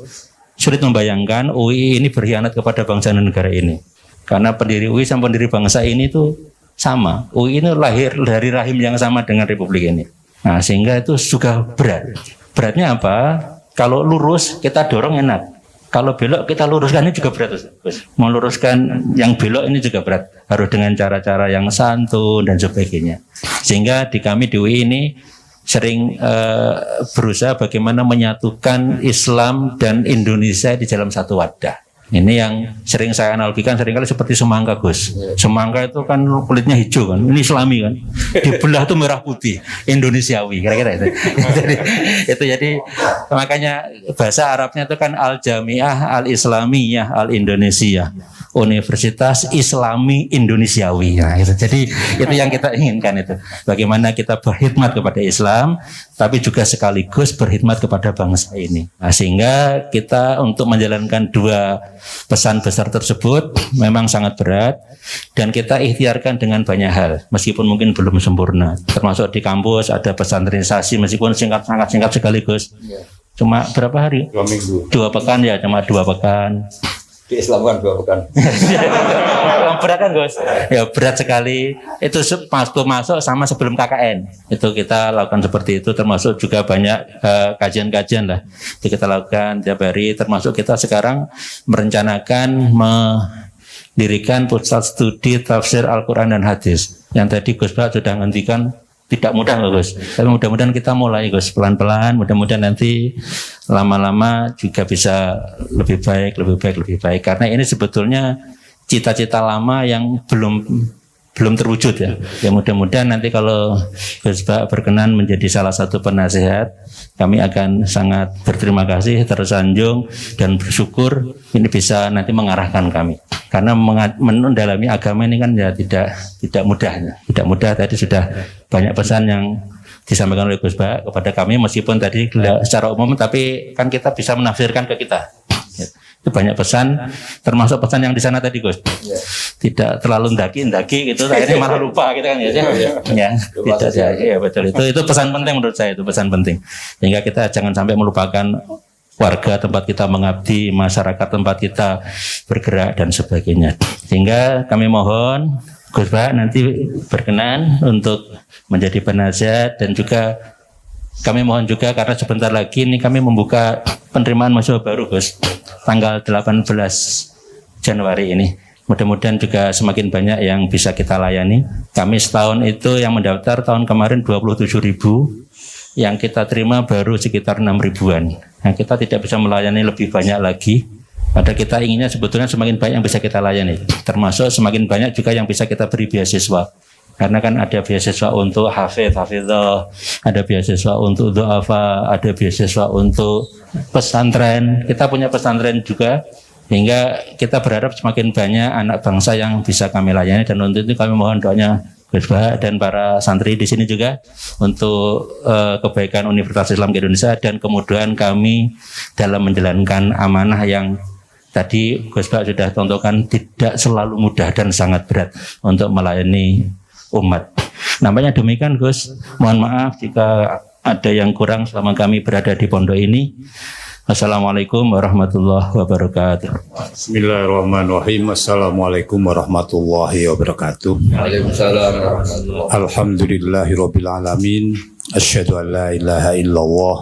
sulit membayangkan UI ini berkhianat kepada bangsa dan negara ini. Karena pendiri UI sama pendiri bangsa ini itu sama. UI ini lahir dari rahim yang sama dengan Republik ini. Nah, sehingga itu juga berat. Beratnya apa? Kalau lurus kita dorong enak. Kalau belok kita luruskan, ini juga berat. Meluruskan yang belok ini juga berat. Harus dengan cara-cara yang santun dan sebagainya. Sehingga di kami di UI ini sering berusaha bagaimana menyatukan Islam dan Indonesia di dalam satu wadah. Ini yang sering saya analogikan seringkali seperti semangka Gus. Semangka itu kan kulitnya hijau kan, ini Islami kan. Dibelah tuh merah putih, Indonesiawi kira-kira itu. jadi makanya bahasa Arabnya itu kan Al-Jami'ah Al-Islamiyah Al-Indonesia, Universitas Islami Indonesiawi. Nah, itu. Jadi itu yang kita inginkan itu. Bagaimana kita berkhidmat kepada Islam, tapi juga sekaligus berkhidmat kepada bangsa ini. Nah, sehingga kita untuk menjalankan dua pesan besar tersebut memang sangat berat, dan kita ikhtiarkan dengan banyak hal meskipun mungkin belum sempurna. Termasuk di kampus ada pesantrenisasi meskipun sangat singkat sekaligus. Cuma berapa hari? 2 minggu. 2 pekan ya, cuma 2 pekan. Di Islam kan 2 pekan. Berat kan Gus? Ya berat sekali. Itu masuk sama sebelum KKN. Itu kita lakukan seperti itu, termasuk juga banyak kajian-kajian lah. Itu kita lakukan tiap hari, termasuk kita sekarang merencanakan mendirikan pusat studi tafsir Al-Quran dan Hadis. Yang tadi Gus Bahak sudah ngendikan tidak mudah Gus. Tapi mudah-mudahan kita mulai Gus pelan-pelan, mudah-mudahan nanti lama-lama juga bisa lebih baik. Karena ini sebetulnya cita-cita lama yang belum belum terwujud ya. Ya mudah-mudahan nanti kalau Gus Bah berkenan menjadi salah satu penasehat, kami akan sangat berterima kasih, tersanjung dan bersyukur ini bisa nanti mengarahkan kami. Karena mendalami agama ini kan ya tidak mudah ya. Tidak mudah, tadi sudah banyak pesan yang disampaikan oleh Gus Bah kepada kami, meskipun tadi secara umum, tapi kan kita bisa menafsirkan ke kita. Itu banyak pesan, termasuk pesan yang di sana tadi Gus. Tidak terlalu ndaki gitu, akhirnya malah lupa gitu kan ya. Ya, tidak ya, betul. Itu pesan penting menurut saya, itu pesan penting. Sehingga kita jangan sampai melupakan warga tempat kita mengabdi, masyarakat tempat kita bergerak dan sebagainya. Sehingga kami mohon Gus Bah nanti berkenan untuk menjadi penasihat, dan juga kami mohon juga karena sebentar lagi ini kami membuka penerimaan mahasiswa baru Gus, tanggal 18 Januari ini. Mudah-mudahan juga semakin banyak yang bisa kita layani. Kami setahun itu yang mendaftar tahun kemarin 27.000, yang kita terima baru sekitar 6.000-an. Nah, kita tidak bisa melayani lebih banyak lagi. Padahal kita inginnya sebetulnya semakin banyak yang bisa kita layani, termasuk semakin banyak juga yang bisa kita beri beasiswa. Karena kan ada beasiswa untuk hafidhah, ada beasiswa untuk du'afa, ada beasiswa untuk pesantren. Kita punya pesantren juga, hingga kita berharap semakin banyak anak bangsa yang bisa kami layani, dan untuk itu kami mohon doanya Gus Bah dan para santri di sini juga untuk kebaikan Universitas Islam Indonesia dan kemudahan kami dalam menjalankan amanah yang tadi Gus Bah sudah contohkan tidak selalu mudah dan sangat berat untuk melayani umat. Nampaknya demikian Gus. Mohon maaf jika ada yang kurang selama kami berada di pondok ini. Assalamualaikum warahmatullahi wabarakatuh. Bismillahirrahmanirrahim. Assalamualaikum warahmatullahi wabarakatuh. Waalaikumsalam warahmatullahi wabarakatuh. Alhamdulillahirabbil alamin. Asyhadu an la ilaha illallah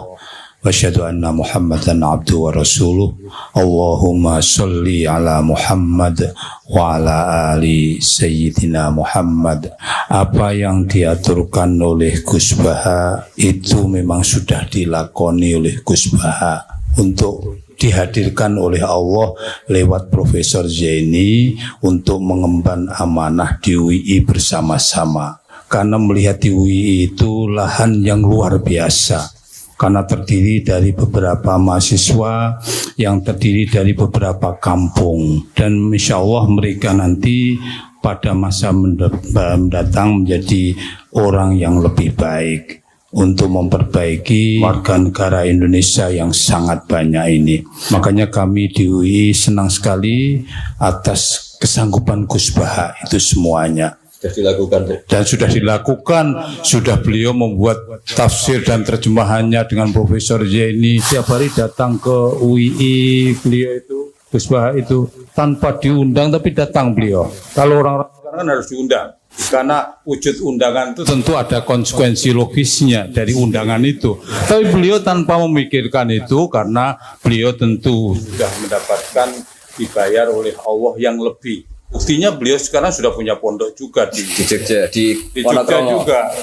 wa asyhadu anna Muhammadan abduhu wa rasuluh. Allahumma sholli ala Muhammad wa ala ali sayyidina Muhammad. Apa yang diaturkan oleh Gus Bah itu memang sudah dilakoni oleh Gus Bah untuk dihadirkan oleh Allah lewat Profesor Zaini untuk mengemban amanah di UI bersama-sama. Karena melihat di UI itu lahan yang luar biasa, karena terdiri dari beberapa mahasiswa yang terdiri dari beberapa kampung, dan insya Allah mereka nanti pada masa mendatang menjadi orang yang lebih baik untuk memperbaiki warga negara Indonesia yang sangat banyak ini. Makanya kami di UI senang sekali atas kesanggupan Gus Bah itu semuanya. Sudah dilakukan dan sudah dilakukan, sudah beliau membuat tafsir dan terjemahannya dengan Profesor Zaini. Tiap hari datang ke UII, beliau itu Gus Bah itu tanpa diundang tapi datang beliau. Kalau orang-orang sekarang kan harus diundang, karena wujud undangan itu tentu ada konsekuensi logisnya dari undangan itu. Tapi beliau tanpa memikirkan itu, karena beliau tentu sudah mendapatkan dibayar oleh Allah yang lebih. Buktinya beliau sekarang sudah punya pondok juga di Jogja, di Jogja juga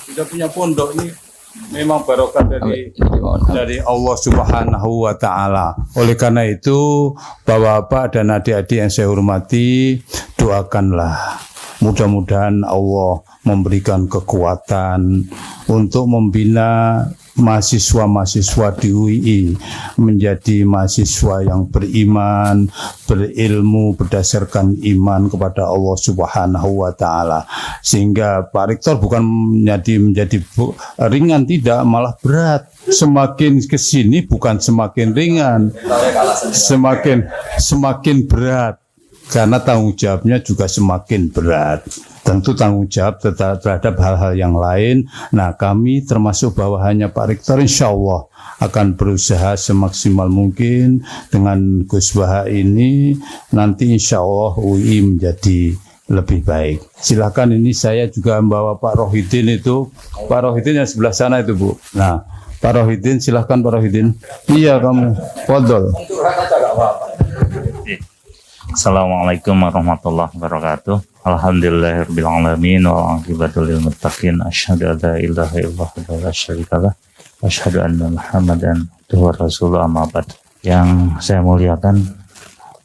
sudah punya pondok. Ini memang barokah dari Allah Subhanahu wa Ta'ala. Oleh karena itu, Bapak-bapak dan adik-adik yang saya hormati, doakanlah mudah-mudahan Allah memberikan kekuatan untuk membina mahasiswa-mahasiswa di UI menjadi mahasiswa yang beriman, berilmu berdasarkan iman kepada Allah Subhanahu wa Ta'ala, sehingga Pak Rektor bukan menjadi ringan, tidak, malah berat. Semakin kesini bukan semakin ringan, semakin berat, karena tanggung jawabnya juga semakin berat. Tentu tanggung jawab terhadap hal-hal yang lain. Nah, kami termasuk bawahannya Pak Rektor insya Allah akan berusaha semaksimal mungkin dengan Gus Bah ini. Nanti insya Allah UI menjadi lebih baik. Silakan, ini saya juga membawa Pak Rohidin itu. Pak Rohidin yang sebelah sana itu, Bu. Nah, Pak Rohidin, silakan Pak Rohidin. Iya, kamu fadhol. Assalamualaikum warahmatullahi wabarakatuh. Alhamdulillahirabbil alamin wal aqibatu lil muttaqin. Asyhadu an la ilaha illallah wa la syarikalah. Asyhadu anna Muhammadan abduhu wa rasuluhu, amma ba'd. Yang saya muliakan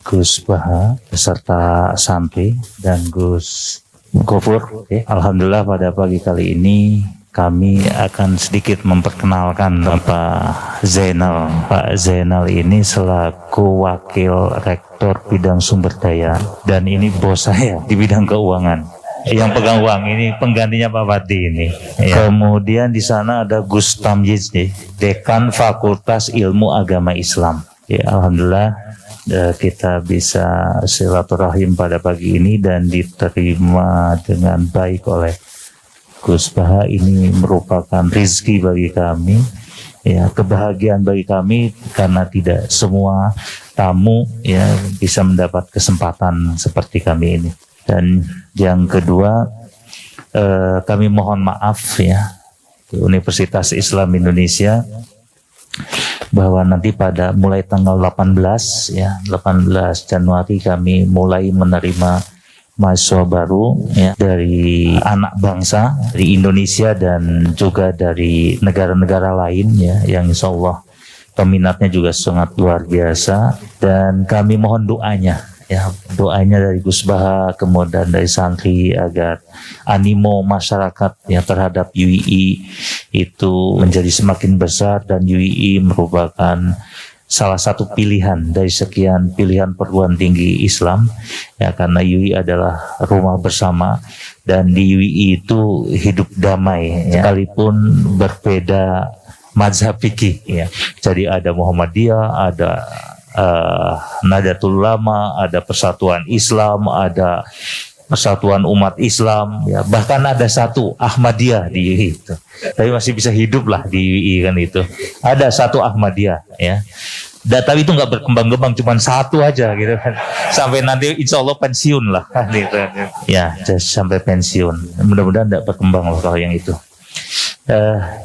Gus Bah beserta santri dan Gus Gofur. Alhamdulillah pada pagi kali ini kami akan sedikit memperkenalkan Bapak Zainal. Pak Zainal ini selaku Wakil Rektor Bidang Sumber Daya dan ini bos saya di bidang keuangan. Yang pegang uang ini penggantinya Pak Pati ini. Ya. Kemudian di sana ada Gus Tamyiz, Dekan Fakultas Ilmu Agama Islam. Ya, alhamdulillah kita bisa silaturahim pada pagi ini dan diterima dengan baik oleh Gus Baha. Ini merupakan rezeki bagi kami, ya, kebahagiaan bagi kami karena tidak semua tamu ya bisa mendapat kesempatan seperti kami ini. Dan yang kedua, kami mohon maaf ya Universitas Islam Indonesia bahwa nanti pada mulai tanggal 18 Januari kami mulai menerima mahasiswa baru ya, dari anak bangsa di Indonesia dan juga dari negara-negara lain ya, yang insya Allah peminatnya juga sangat luar biasa. Dan kami mohon doanya ya, doanya dari Gus Baha kemudian dari santri agar animo masyarakat ya terhadap UII itu menjadi semakin besar, dan UII merupakan salah satu pilihan dari sekian pilihan perguruan tinggi Islam ya, karena UI adalah rumah bersama dan di UI itu hidup damai ya, sekalipun berbeda mazhab fikih ya. Jadi ada Muhammadiyah, ada Nahdlatul Ulama, ada Persatuan Islam, ada Persatuan Umat Islam ya, bahkan ada satu Ahmadiyah di UI itu. Tapi masih bisa hidup lah di UI kan itu. Ada satu Ahmadiyah ya. Tapi itu nggak berkembang-kembang, cuma satu aja gitu kan. Sampai nanti insya Allah pensiun lah gitu. Ya, sampai pensiun. Mudah-mudahan tidak berkembang loh kalau yang itu.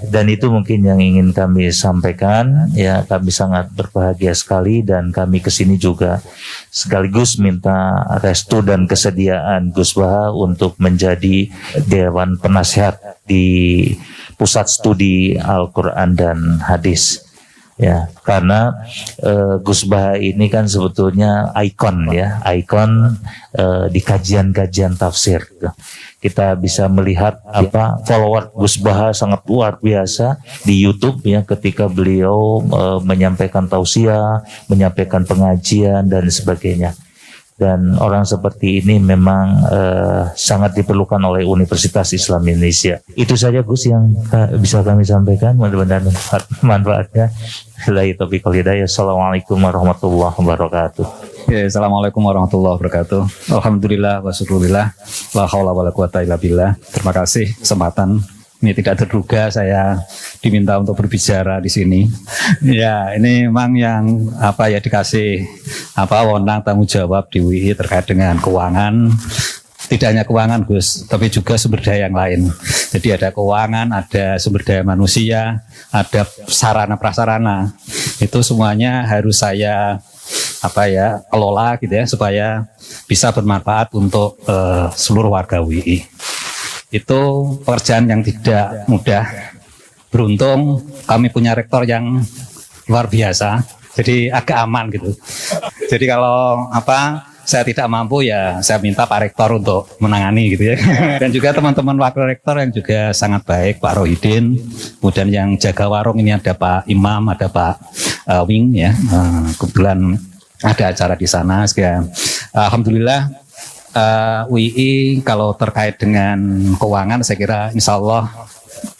Dan itu mungkin yang ingin kami sampaikan ya. Kami sangat berbahagia sekali dan kami kesini juga sekaligus minta restu dan kesediaan Gus Baha untuk menjadi Dewan Penasehat di Pusat Studi Al-Quran dan Hadis ya, karena Gus Baha ini kan sebetulnya ikon ya, ikon di kajian-kajian tafsir. Kita bisa melihat follower Gus Baha sangat luar biasa di YouTube ya, ketika beliau menyampaikan tausiah, menyampaikan pengajian dan sebagainya. Dan orang seperti ini memang sangat diperlukan oleh Universitas Islam Indonesia. Itu saja Gus yang bisa kami sampaikan. Mudah-mudahan manfaatnya. Assalamualaikum warahmatullahi wabarakatuh. Ya, assalamualaikum warahmatullahi wabarakatuh. Alhamdulillah wa syukurillah. La haula wala quwata illa billah. Terima kasih kesempatan. Ini tidak terduga saya diminta untuk berbicara di sini. Ya, ini memang yang dikasih wewenang tanggung jawab di UI terkait dengan keuangan. Tidak hanya keuangan Gus, tapi juga sumber daya yang lain. Jadi ada keuangan, ada sumber daya manusia, ada sarana prasarana. Itu semuanya harus saya kelola gitu ya, supaya bisa bermanfaat untuk seluruh warga UI. Itu pekerjaan yang tidak mudah. Beruntung kami punya rektor yang luar biasa, jadi agak aman gitu. Jadi kalau saya tidak mampu ya saya minta Pak Rektor untuk menangani gitu ya. Dan juga teman-teman wakil rektor yang juga sangat baik, Pak Rohidin. Kemudian yang jaga warung ini ada Pak Imam, ada Pak Wing ya. Kebetulan ada acara di sana. Alhamdulillah UI kalau terkait dengan keuangan saya kira insya Allah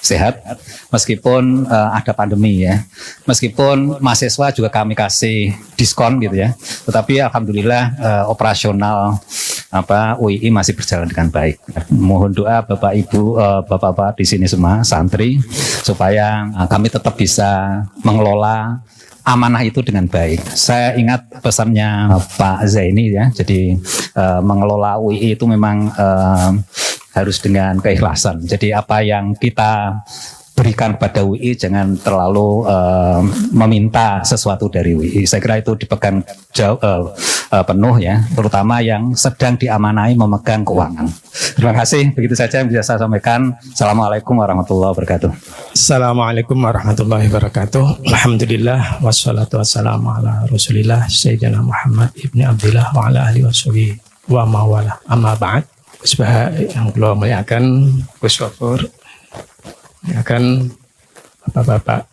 sehat, meskipun ada pandemi ya, meskipun mahasiswa juga kami kasih diskon gitu ya, tetapi alhamdulillah operasional UII masih berjalan dengan baik. Mohon doa Bapak Ibu, Bapak-bapak di sini semua santri supaya kami tetap bisa mengelola amanah itu dengan baik. Saya ingat pesannya Pak Zaini ya, jadi mengelola UII itu memang harus dengan keikhlasan. Jadi apa yang kita berikan kepada UI jangan terlalu meminta sesuatu dari UI. Saya kira itu dipegang penuh ya, terutama yang sedang diamanai memegang keuangan. Terima kasih. Begitu saja yang bisa saya sampaikan. Assalamualaikum warahmatullahi wabarakatuh. Assalamualaikum warahmatullahi wabarakatuh. Alhamdulillah wassalatu wassalamu ala Rasulillah Sayyidina Muhammad ibni Abdillah wa ala alihi washabihi wa mawala. Amma ba'd. Sebab yang kula muliakan Gus Gofur, muliakan bapak-bapak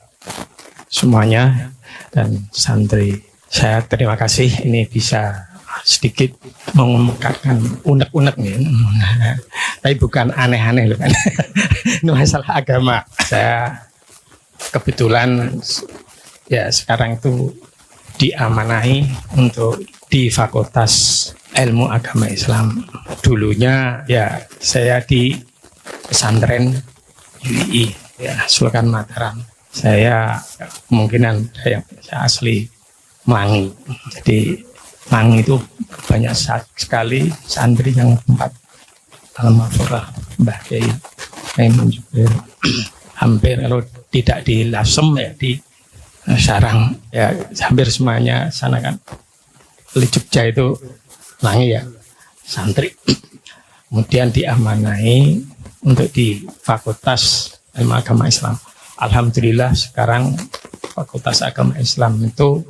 semuanya dan santri. Saya terima kasih ini bisa sedikit mengemukakan unek-unek nih. Tapi bukan aneh-aneh loh kan. Ini masalah agama. Saya kebetulan ya sekarang itu diamanahi untuk di Fakultas Ilmu Agama Islam. Dulunya ya saya di pesantren UI ya Sultan Mataram. Saya kemungkinan saya asli Melangi. Jadi Melangi itu banyak sekali santri yang tempat almarhumah Mbah Kiai Maimun Jubair. Hampir kalau tidak di Lasem ya di Sarang ya hampir semuanya sana kan. Di Jogja itu Melangi ya santri. Kemudian diamanahi untuk di Fakultas Ilmu Agama Islam. Alhamdulillah sekarang Fakultas Agama Islam itu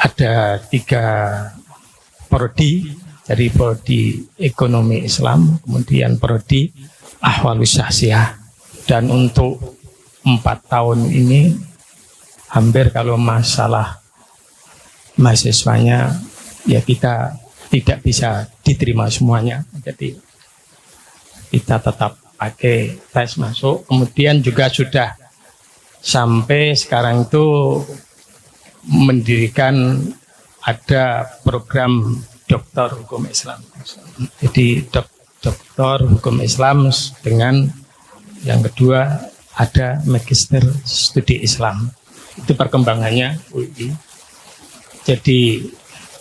ada 3 prodi, dari prodi Ekonomi Islam, kemudian prodi Ahwalus Syakhsiyah. Dan untuk 4 tahun ini hampir kalau masalah mahasiswanya ya kita tidak bisa diterima semuanya. Jadi kita tetap pakai tes masuk, kemudian juga sudah sampai sekarang itu mendirikan ada program doktor hukum Islam. Jadi doktor hukum Islam dengan yang kedua ada magister studi Islam. Itu perkembangannya UI. Jadi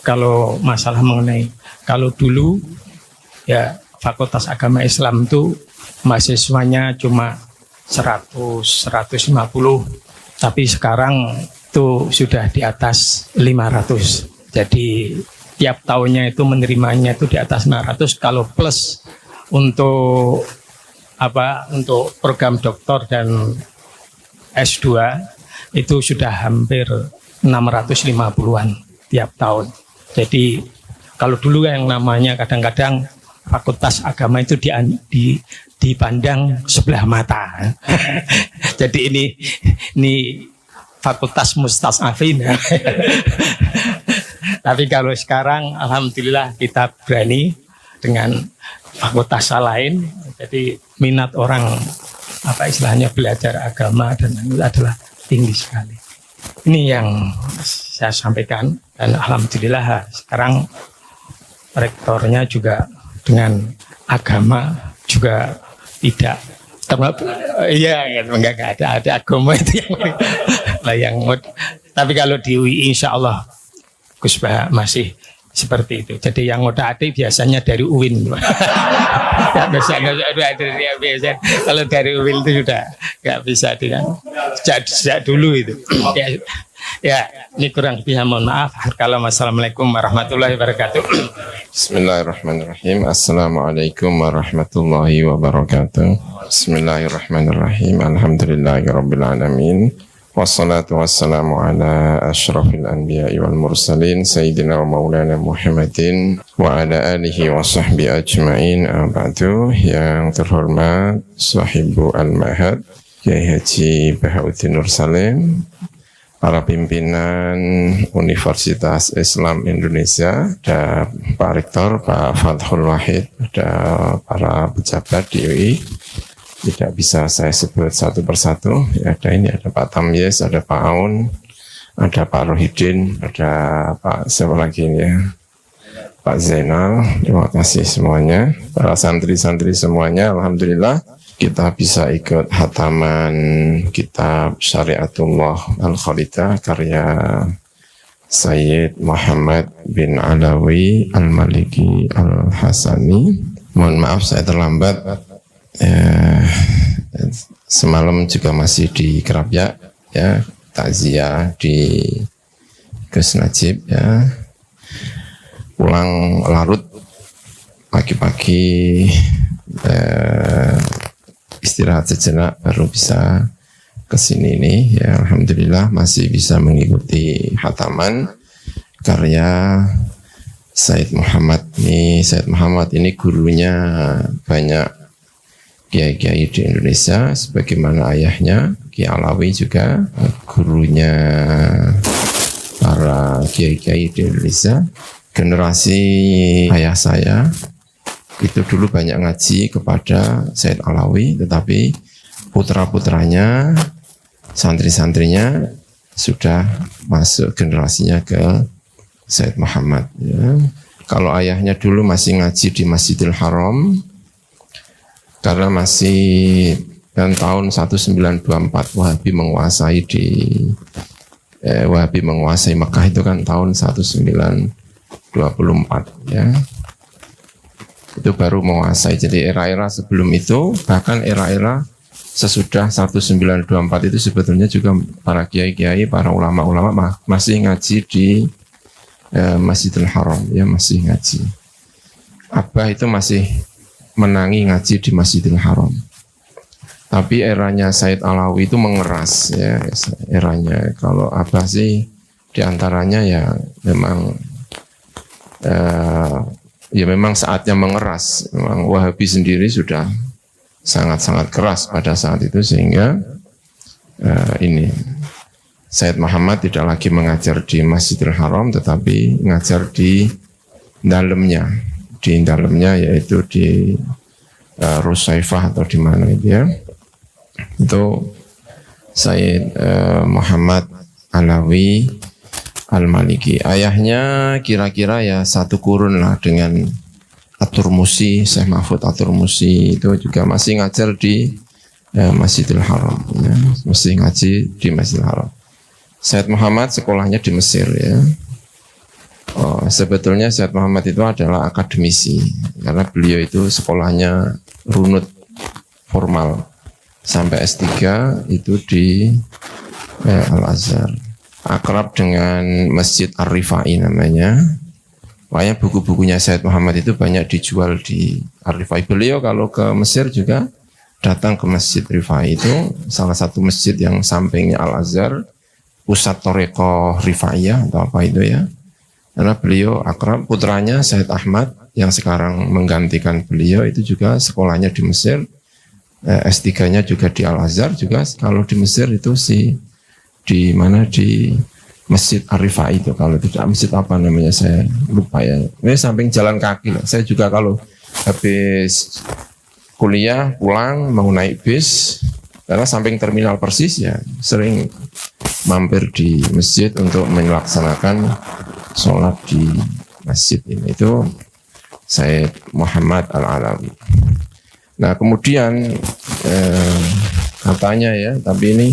kalau masalah mengenai kalau dulu ya Fakultas Agama Islam itu mahasiswanya cuma 100-150, tapi sekarang itu sudah di atas 500. Jadi tiap tahunnya itu menerimanya itu di atas 500. Kalau plus untuk untuk program doktor dan S2 itu sudah hampir 650-an tiap tahun. Jadi kalau dulu yang namanya kadang-kadang Fakultas Agama itu dipandang sebelah mata. Jadi ini fakultas mustasafin. Tapi kalau sekarang alhamdulillah kita berani dengan fakultas lain. Jadi minat orang istilahnya belajar agama dan itu adalah tinggi sekali. Ini yang saya sampaikan dan alhamdulillah sekarang rektornya juga dengan agama juga tidak enggak ada agama itu yang tapi kalau di UI insya Allah Gus Bah masih seperti itu. Jadi yang ngotak-atik biasanya dari UIN. Biasa kalau dari UIN itu sudah nggak bisa dengan sejak dulu itu. Ya, ini kurang lebih mohon maaf. Assalamualaikum warahmatullahi wabarakatuh. Bismillahirrahmanirrahim. Assalamualaikum warahmatullahi wabarakatuh. Bismillahirrahmanirrahim. Alhamdulillahirabbil alamin. Wassalatu wassalamu ala asyrafil anbiya'i wal mursalin Sayyidina wa maulana Muhammadin wa ala alihi wa sahbihi ajma'in. Ba'du. Yang terhormat Sahibu Al-Mahad Kiai Haji Bahauddin Nur Salim, para pimpinan Universitas Islam Indonesia, ada Pak Rektor, Pak Fathul Wahid, ada para pejabat di UI. Tidak bisa saya sebut satu persatu. Ya, ada Pak Tamyiz, ada Pak Aun, ada Pak Rohidin, ada Pak siapa lagi ini ya, Pak Zainal. Terima kasih semuanya, para santri-santri semuanya. Alhamdulillah kita bisa ikut hataman kitab Syariatullah Al-Khalidah karya Sayyid Muhammad bin Alawi Al-Maliki Al-Hasani. Mohon maaf saya terlambat. Semalam juga masih di Kerapia ya, takziah di Gus Najib ya, pulang larut pagi-pagi, istirahat sejenak baru bisa kesini nih ya. Alhamdulillah masih bisa mengikuti hataman karya Said Muhammad ini gurunya banyak kiai-kiai di Indonesia, sebagaimana ayahnya Ki Alawi juga gurunya para kiai-kiai di Indonesia. Generasi ayah saya itu dulu banyak ngaji kepada Said Alawi, tetapi putra-putranya, santri-santrinya sudah masuk generasinya ke Said Muhammad. Ya. Kalau ayahnya dulu masih ngaji di Masjidil Haram, karena masih dan tahun 1924 Wahabi menguasai Mekah itu kan tahun 1924 ya. Itu baru menguasai. Jadi era-era sebelum itu, bahkan era-era sesudah 1924 itu sebetulnya juga para kiai-kiai, para ulama-ulama masih ngaji di Masjidil Haram ya, masih ngaji. Abah itu masih menangi ngaji di Masjidil Haram. Tapi eranya Said Alawi itu mengeras ya, eranya. Kalau Abah sih diantaranya ya memang memang saatnya mengeras. Memang Wahabi sendiri sudah sangat-sangat keras pada saat itu, sehingga ini Said Muhammad tidak lagi mengajar di Masjidil Haram, tetapi mengajar di dalamnya. Di dalamnya yaitu di Rusaifah atau di mana itu ya. Itu Said Muhammad Alawi Al-Maliki. Ayahnya kira-kira ya satu kurun lah dengan At-Turmusi, Syekh Mahfud At-Turmusi, itu juga masih ngajar di Masjidil Haram ya. Masih ngaji di Masjidil Haram. Said Muhammad sekolahnya di Mesir ya. Sebetulnya Said Muhammad itu adalah akademisi, karena beliau itu sekolahnya runut formal sampai S3 itu di Al-Azhar. Akrab dengan Masjid Ar-Rifai namanya. Makanya buku-bukunya Said Muhammad itu banyak dijual di Ar-Rifai. Beliau kalau ke Mesir juga datang ke Masjid Rifai, itu salah satu masjid yang sampingnya Al-Azhar, pusat Thariqah Rifaiyah atau apa itu ya. Karena beliau akrab, putranya Said Ahmad yang sekarang menggantikan beliau itu juga sekolahnya di Mesir, S3-nya juga di Al-Azhar juga. Kalau di Mesir itu di mana, di Masjid Ar-Rifai itu, kalau tidak masjid apa namanya saya lupa ya. Ini samping jalan kaki lah. Saya juga kalau habis kuliah pulang mau naik bis, karena samping terminal Persis ya, sering mampir di masjid untuk melaksanakan sholat di masjid ini. Itu Said Muhammad Al-Alawi. Nah kemudian katanya ya, tapi ini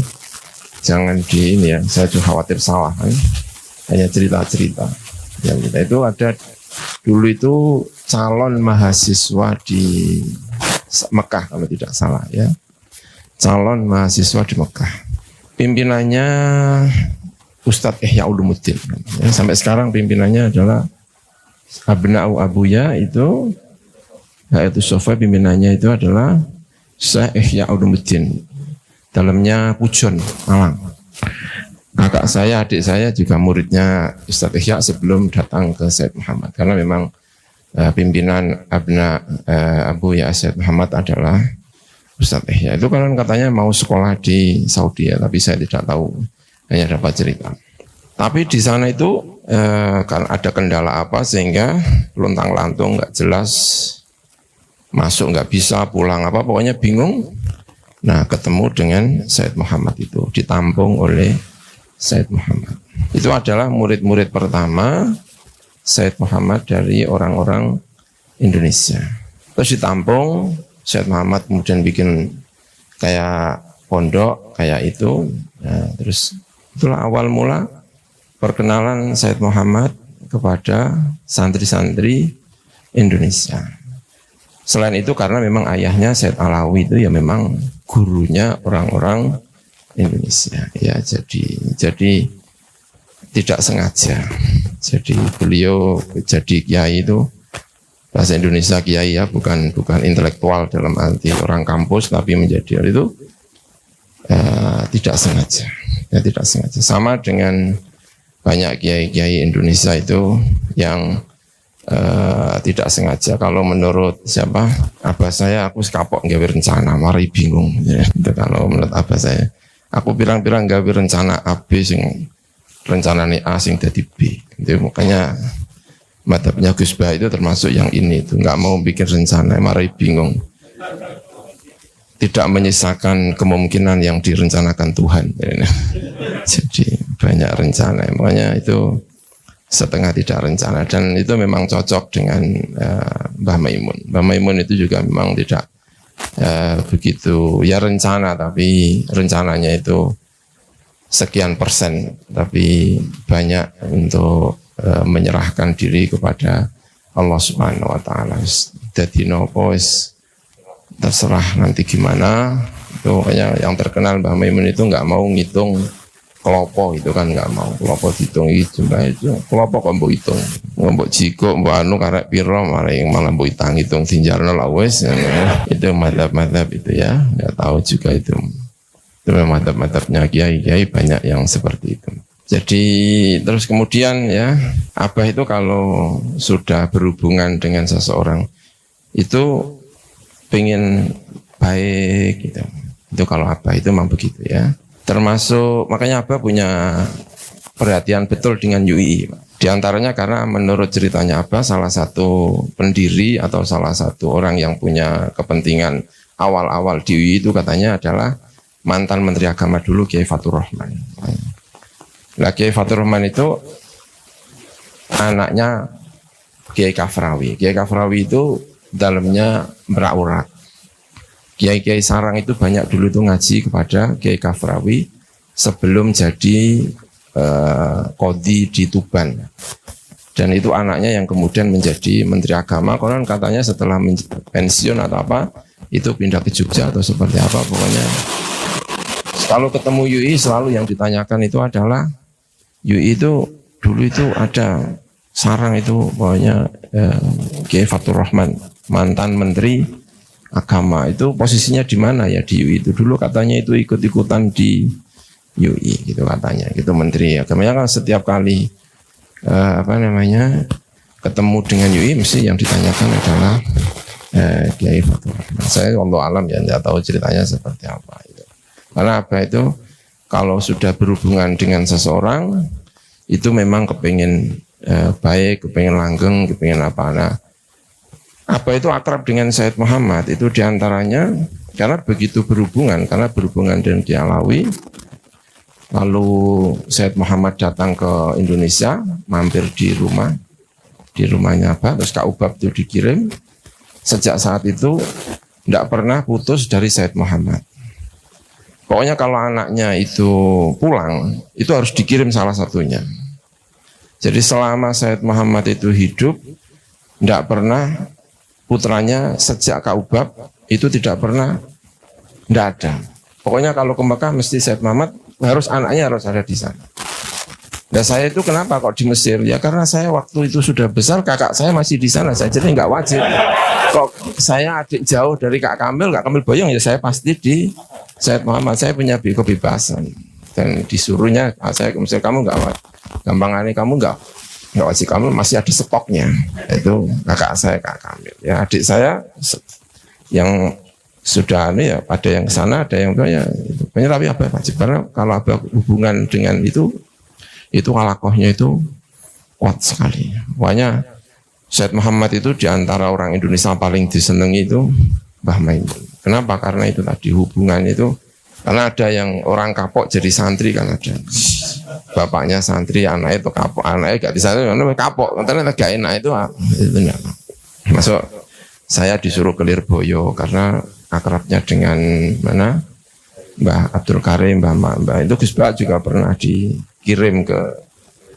jangan di ini ya, saya juga khawatir salah kan? Hanya cerita-cerita. Yang kita itu ada dulu itu calon mahasiswa di Mekah kalau tidak salah ya, calon mahasiswa di Mekah. Pimpinannya Ustadz Ihya Ulumuddin. Ya, sampai sekarang pimpinannya adalah Abna'u Abuya itu, yaitu Sofa, pimpinannya itu adalah Syekh Ihya Ulumuddin. Dalamnya Pujon, Malang. Kakak saya, adik saya juga muridnya Ustadz Ihya sebelum datang ke Said Muhammad. Karena memang pimpinan Abu Ya Said Muhammad adalah Ustadz Ihya. Itu kan katanya mau sekolah di Saudi ya, tapi saya tidak tahu. Hanya dapat cerita. Tapi di sana itu kan ada kendala apa sehingga lontang-lantung nggak jelas, masuk nggak bisa, pulang apa, pokoknya bingung. Nah ketemu dengan Said Muhammad itu, ditampung oleh Said Muhammad. Itu adalah murid-murid pertama Said Muhammad dari orang-orang Indonesia. Terus ditampung, Said Muhammad kemudian bikin kayak pondok kayak itu. Nah, terus itulah awal mula perkenalan Said Muhammad kepada santri-santri Indonesia. Selain itu karena memang ayahnya Said Alawi itu ya memang gurunya orang-orang Indonesia. Ya jadi tidak sengaja. Jadi beliau jadi kiai itu bahasa Indonesia kiai ya, bukan intelektual dalam arti orang kampus, tapi menjadi itu tidak sengaja. Ya tidak sengaja. Sama dengan banyak kiai-kiai Indonesia itu yang tidak sengaja. Kalau menurut siapa? Abah saya, aku sekapok nggawe rencana, mari bingung. Ya, itu kalau menurut abah saya. Aku pirang-pirang nggawe rencana A B sing rencanane A sing dadi B. Itu makanya madhabnya Gus Bah itu termasuk yang ini itu nggak mau bikin rencana, mari bingung. Tidak menyisakan kemungkinan yang direncanakan Tuhan. Jadi banyak rencana, makanya itu setengah tidak rencana dan itu memang cocok dengan Mbah Maimun. Mbah Maimun itu juga memang tidak begitu ya rencana, tapi rencananya itu sekian persen, tapi banyak untuk menyerahkan diri kepada Allah Subhanahu wa taala. Dadi nopo wis terserah nanti gimana. Itu kayak yang terkenal Mbah Maimun itu nggak mau ngitung kelopo, itu kan nggak mau kelopo dihitung jumlah itu kelopo kok mbok hitung mbok jiko mbok anu karek piro malah mbok hitung tinjarno lah wis itu madhab-madhab itu ya nggak tahu juga itu madhab-madhabnya kiai-kiai banyak yang seperti itu. Jadi terus kemudian ya abah itu kalau sudah berhubungan dengan seseorang itu pengen baik gitu. Itu kalau abah itu memang begitu ya. Termasuk makanya abah punya perhatian betul dengan UI. Di antaranya karena menurut ceritanya abah salah satu pendiri atau salah satu orang yang punya kepentingan awal-awal di UI itu katanya adalah mantan Menteri Agama dulu Kiai Fatur Rahman. Nah Kiai Fatur Rahman itu anaknya Kiai Kafrawi. Kiai Kafrawi itu dalamnya berak-urak. Kiai-kiai sarang itu banyak dulu itu ngaji kepada Kiai Kafrawi sebelum jadi qadhi di Tuban. Dan itu anaknya yang kemudian menjadi Menteri Agama. Konon katanya setelah pensiun atau apa, itu pindah ke Jogja atau seperti apa. Pokoknya kalau ketemu UI selalu yang ditanyakan itu adalah UI itu dulu itu ada sarang itu pokoknya Kiai Fatur Rahman, mantan Menteri Agama itu posisinya di mana ya di UI itu dulu katanya itu ikut-ikutan di UI gitu katanya gitu Menteri Agamanya kan setiap kali ketemu dengan UI mesti yang ditanyakan adalah Kiai Fatur Rahman. Saya wallahu alam ya tidak tahu ceritanya seperti apa itu. Karena apa itu kalau sudah berhubungan dengan seseorang itu memang kepingin baik, kepingin langgeng, kepingin apa. Nah, apa itu akrab dengan Sayyid Muhammad itu diantaranya karena begitu berhubungan dengan Kiai Alawi. Lalu Sayyid Muhammad datang ke Indonesia, mampir di rumahnya apa, terus Kak Ubab itu dikirim. Sejak saat itu tidak pernah putus dari Sayyid Muhammad. Pokoknya kalau anaknya itu pulang, itu harus dikirim salah satunya. Jadi selama Sayyid Muhammad itu hidup, tidak pernah putranya sejak Kak Ubab itu tidak pernah, tidak ada. Pokoknya kalau ke Mekah mesti Sayyid Muhammad anaknya harus ada di sana. Nah saya itu kenapa kok di Mesir? Ya karena saya waktu itu sudah besar, kakak saya masih di sana, saya jadi nggak wajib. Kok saya adik jauh dari Kak Kamil Boyong ya saya pasti di Sayyid Muhammad. Saya punya kebebasan dan disuruhnya saya ke Mesir, kamu nggak wajib. Gampangannya kamu nggak wajib, kamu masih ada stoknya. Itu kakak saya Kak Kamil. Ya adik saya yang sudah ya ada yang ke sana, ada yang ya itu. Tapi apa wajib karena kalau ada hubungan dengan itu halakohnya itu kuat sekali. Pokoknya Sayyid Muhammad itu diantara orang Indonesia paling disenangi itu Mbah Maimun. Kenapa? Karena itu tadi hubungan itu. Karena ada yang orang kapok jadi santri kan ada. Bapaknya santri, anaknya itu kapok, anaknya gak di santri, anaknya kapok. Ternyata gak enak itu enggak. Masuk saya disuruh ke Lirboyo karena akrabnya dengan mana Mbah Abdul Karim, Mbah itu Gus Bah juga pernah dikirim ke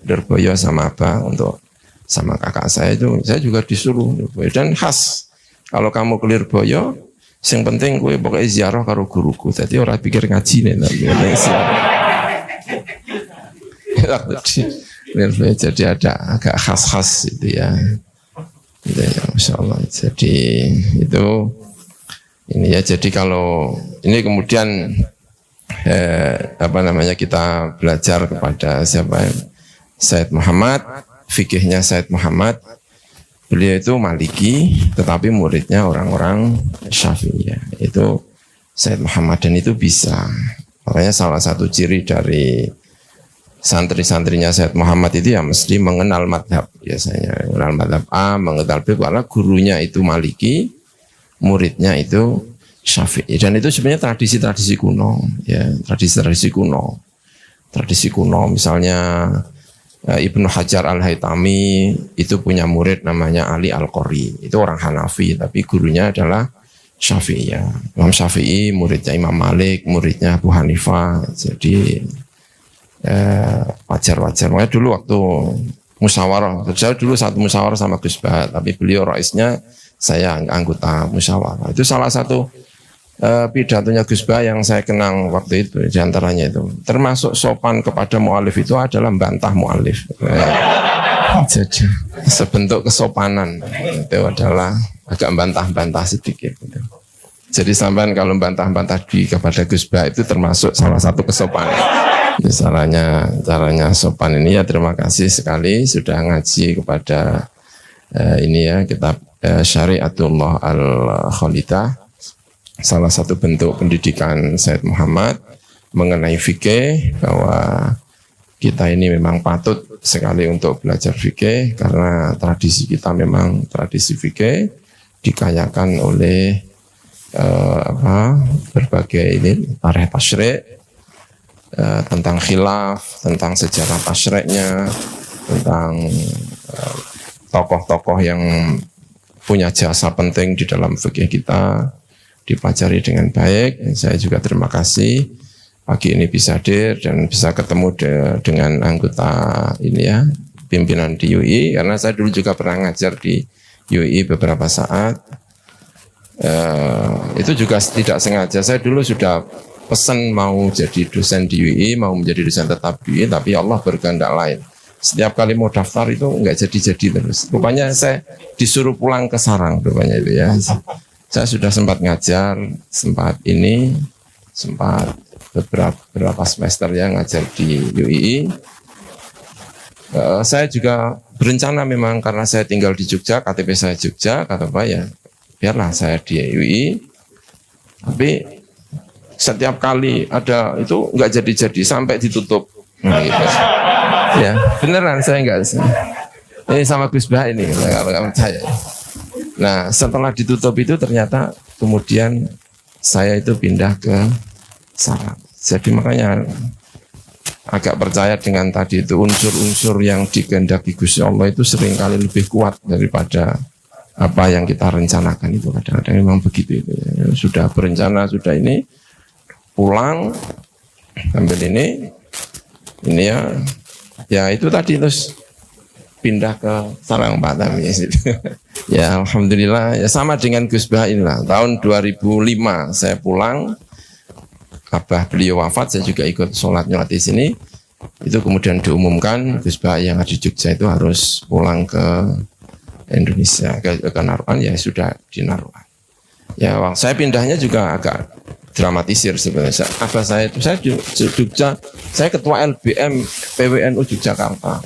Lirboyo sama Abah untuk sama kakak saya itu, saya juga disuruh dan khas kalau kamu ke Lirboyo, yang penting gue pokoknya ziarah karo guruku, jadi orang pikir ngaji nih, jadi ada agak khas-khas itu ya, gitu ya, Masya Allah. Jadi itu ini ya, jadi kalau ini kemudian kita belajar kepada siapa Sayyid Muhammad, fikihnya Sayyid Muhammad beliau itu Maliki, tetapi muridnya orang-orang Syafi'iyah. Itu Sayyid Muhammad, dan itu bisa. Makanya salah satu ciri dari santri-santrinya Sayyid Muhammad itu ya mesti mengenal madhab biasanya. Mengenal madhab A, mengenal B, karena gurunya itu Maliki, muridnya itu Syafi'i. Dan itu sebenarnya tradisi-tradisi kuno, ya, tradisi-tradisi kuno. Tradisi kuno, misalnya Ibnu Hajar Al-Haytami itu punya murid namanya Ali Al-Qori. Itu orang Hanafi, tapi gurunya adalah Syafi'i. Ya. Imam Syafi'i, muridnya Imam Malik, muridnya Abu Hanifah. Jadi wajar-wajar. Makanya dulu waktu musyawarah, saya dulu satu musyawarah sama Gus Bahat, tapi beliau raisnya, saya anggota musyawarah. Itu salah satu pidatonya Gus Bahat yang saya kenang waktu itu, diantaranya itu. Termasuk sopan kepada mu'alif itu adalah membantah mu'alif. Jadi sebentuk kesopanan itu adalah agak bantah-bantah sedikit. Gitu. Jadi sampean kalau bantah-bantah kepada Gus Bahat itu termasuk salah satu kesopanan. Caranya sopan ini ya, terima kasih sekali sudah ngaji kepada ini ya, kitab Syariatullah Al-Khalidah, salah satu bentuk pendidikan Sayyid Muhammad mengenai fikih, bahwa kita ini memang patut sekali untuk belajar fikih karena tradisi kita memang tradisi fikih dikayakan oleh berbagai ini tarikh tasyrik, tentang khilaf, tentang sejarah tasyri'nya, tentang tokoh-tokoh yang punya jasa penting di dalam fikih kita, dipelajari dengan baik. Saya juga terima kasih pagi ini bisa hadir dan bisa ketemu dengan anggota ini ya, pimpinan di UI, karena saya dulu juga pernah ngajar di UI beberapa saat. Itu juga tidak sengaja, saya dulu sudah pesan mau jadi dosen di UI, mau menjadi dosen tetap di UI, tapi Allah berkehendak lain. Setiap kali mau daftar itu enggak jadi-jadi terus. Rupanya saya disuruh pulang ke sarang, rupanya itu ya. Saya sudah sempat ngajar, sempat beberapa semester ya ngajar di UI. Saya juga berencana memang karena saya tinggal di Jogja, KTP saya Jogja, kata Pak ya, biarlah saya di UI. Tapi setiap kali ada itu nggak jadi-jadi sampai ditutup. Nah, gitu. Ya beneran saya nggak. Ini sama Gus Bah ini kalau nggak percaya. Nah setelah ditutup itu ternyata kemudian saya itu pindah ke Sarang. Jadi makanya agak percaya dengan tadi itu unsur-unsur yang dikehendaki Gusti Allah itu seringkali lebih kuat daripada apa yang kita rencanakan itu. Kadang-kadang memang begitu itu. Sudah berencana, sudah ini pulang ambil ini ya itu tadi terus pindah ke Sarang Batam ya. Ya alhamdulillah ya sama dengan Gus Bah inilah. Tahun 2005 saya pulang, abah beliau wafat, saya juga ikut sholat nyulat di sini. Itu kemudian diumumkan Gus Bah yang ada di Jogja itu harus pulang ke Indonesia, ke Naruan, ya sudah di Naruan. Ya saya pindahnya juga agak dramatisir sebenarnya. Abah saya itu saya di Jogja, saya ketua LBM PWNU Yogyakarta.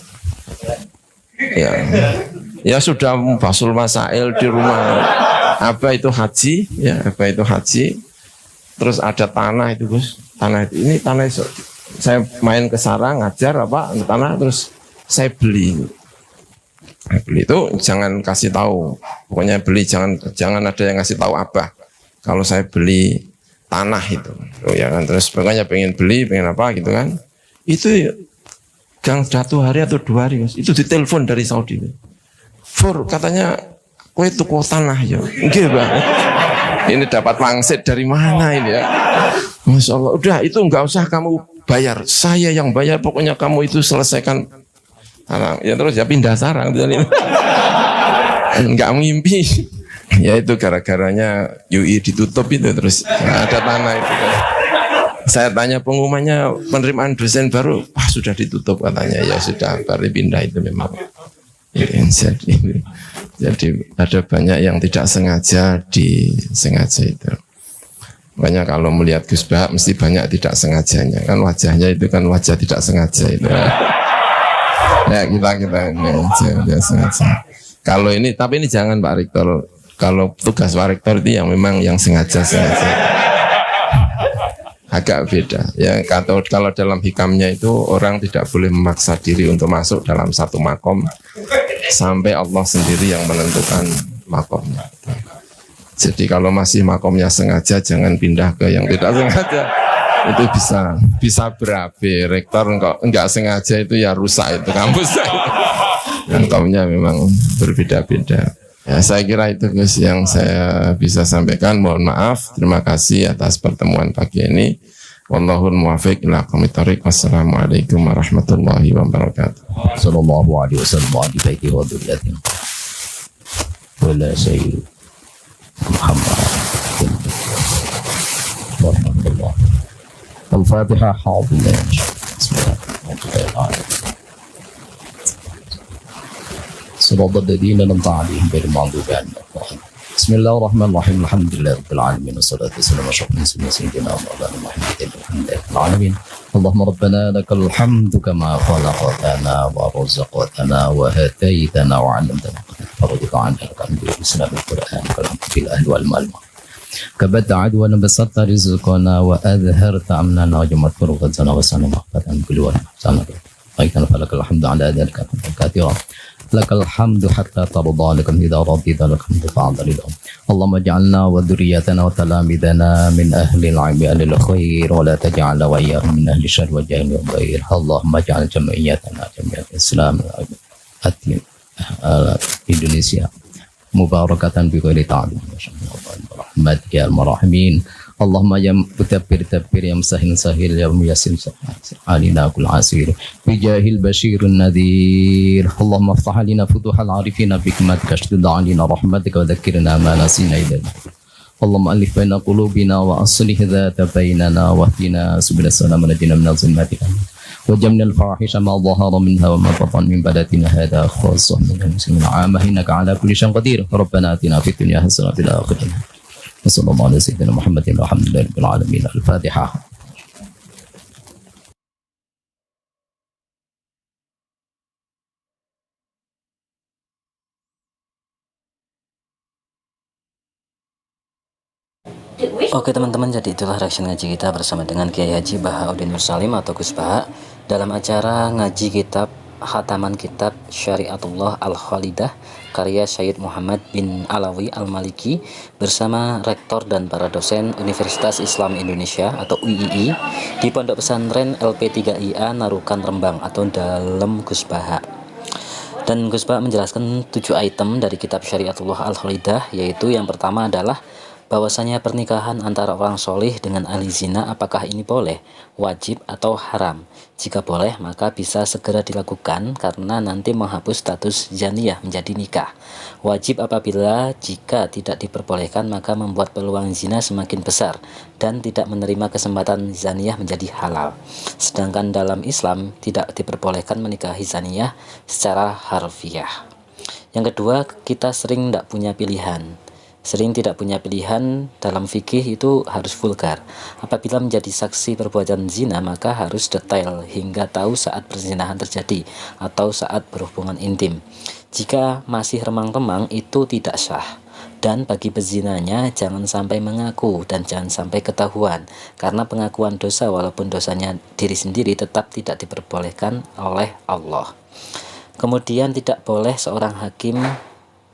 Ya sudah basul masail di rumah. Abah itu haji, ya abah itu haji. Terus ada tanah itu Gus, tanah itu ini tanah itu. Saya main ke Sarang ngajar apa tanah, terus saya beli. Beli itu jangan kasih tahu, pokoknya beli jangan ada yang ngasih tahu abah. Kalau saya beli tanah itu, ya kan, terus pokoknya pengen apa gitu kan, itu gang 1 hari atau 2 hari Gus, itu ditelepon dari Saudi. Fur katanya, kowe tuku tanah ya, nggih Bang. Ini dapat wangsit dari mana ini ya? Masya Allah, udah itu nggak usah kamu bayar, saya yang bayar, pokoknya kamu itu selesaikan. Ya terus ya pindah Sarang, nggak mimpi. Ya itu gara-garanya UI ditutup itu terus ada tanah itu. Saya tanya pengumumannya penerimaan dosen baru, wah sudah ditutup katanya. Ya sudah baru pindah itu memang. Jadi ada banyak yang tidak sengaja disengaja itu. Makanya kalau melihat Gus Bah mesti banyak tidak sengajanya. Kan wajahnya itu kan wajah tidak sengaja itu. Ya kita ini tidak sengaja. Kalau ini, tapi ini jangan Pak Rektor. Kalau tugas Pak Rektor itu yang memang yang sengaja. Agak beda. Ya, kalau dalam hikamnya itu orang tidak boleh memaksa diri untuk masuk dalam satu makom sampai Allah sendiri yang menentukan makomnya. Jadi kalau masih makomnya sengaja, jangan pindah ke yang tidak sengaja. Itu bisa berabe. Rektor enggak sengaja itu ya rusak itu kampus. Makomnya memang berbeda-beda. Ya, saya kira itu Gus yang saya bisa sampaikan. Mohon maaf. Terima kasih atas pertemuan pagi ini. Wallahul muwaffiq ila aqwamit thoriq. Wassalamualaikum warahmatullahi wabarakatuh. Sallallahu alaihi wasallam wa alihi baiti wa dzurriyyatihi. Wa la sayyid Muhammad. Warahmatullah. Al-Fatihah. Bismillahirrahmanirrahim. صراط الذين أنعمت عليهم غير المغضوب عليهم. بسم الله الرحمن الرحيم. الحمد لله رب العالمين والصلاة والسلام على أشرف المرسلين سيدنا مولانا محمد الحمد لله رب العالمين. اللهم ربنا لك الحمد كما خلقتنا ورزقتنا وهديتنا وعلمتنا فرضك عنا الحمد بسلام القرآن والحمد لله والمال كبت عدونا بسطت رزقنا وأظهرت أمننا وجمعت فرقتنا وسلم وقتنا كل وسلم أيضا فلك الحمد على ذلك كثيرا لك الحمد حتى ترضى لك إذا رضيت لك الحمد بعد رضا. اللهم اجعلنا وذريتنا وتلامذنا من أهل العلم أهل الخير ولا تجعل وإياهم من أهل الشر والجهل والغير. اللهم اجعل جمعيتنا جمعية الإسلام Indonesia mubarakatan bi ghairi ta'lim rahmatika ya arhamar. Allahumma ya mutabbir tabbir ya musahil sahil ya muyassir alina kul asir bi jahil bashirun nadir. Allahumma iftah lana futuhal arifina bi hikmatika ashdud alina rahmatika wa dhakkirna ma nasina ila. Allahumma alif baina qulubina wa aslih dhata bainana wa hdina subul salam wa najina min zulmatika وجمنا الفواحش ما ظهر منها وما بطن من بلدنا هذا خاصة من المسلمين عامة إنك على كل شيء قدير. ربنا آتنا في الدنيا حسنة وفي الآخرة وصلى الله على سيدنا محمد والحمد لله رب العالمين. الفاتحة. Oke teman-teman, jadi itulah reaction ngaji kita bersama dengan Kiai Haji Bahauddin Nur Salim atau Gus Baha dalam acara ngaji kitab Khataman Kitab Syariatullah Al-Khalidah karya Syed Muhammad bin Alawi Al-Maliki bersama rektor dan para dosen Universitas Islam Indonesia atau UII di Pondok Pesantren LP3IA Narukan Rembang atau dalam Gus Baha. Dan Gus Baha menjelaskan 7 item dari kitab Syariatullah Al-Khalidah, yaitu yang pertama adalah bahwasanya pernikahan antara orang solih dengan ahli zina, apakah ini boleh, wajib atau haram? Jika boleh maka bisa segera dilakukan karena nanti menghapus status zaniyah menjadi nikah. Wajib apabila jika tidak diperbolehkan maka membuat peluang zina semakin besar dan tidak menerima kesempatan zaniyah menjadi halal. Sedangkan dalam Islam tidak diperbolehkan menikahi zaniyah secara harfiah. Yang kedua, kita sering tidak punya pilihan. Sering tidak punya pilihan dalam fikih itu harus vulgar. Apabila menjadi saksi perbuatan zina maka harus detail hingga tahu saat perzinahan terjadi atau saat berhubungan intim. Jika masih remang-remang itu tidak sah. Dan bagi pezinanya jangan sampai mengaku dan jangan sampai ketahuan, karena pengakuan dosa walaupun dosanya diri sendiri tetap tidak diperbolehkan oleh Allah. Kemudian tidak boleh seorang hakim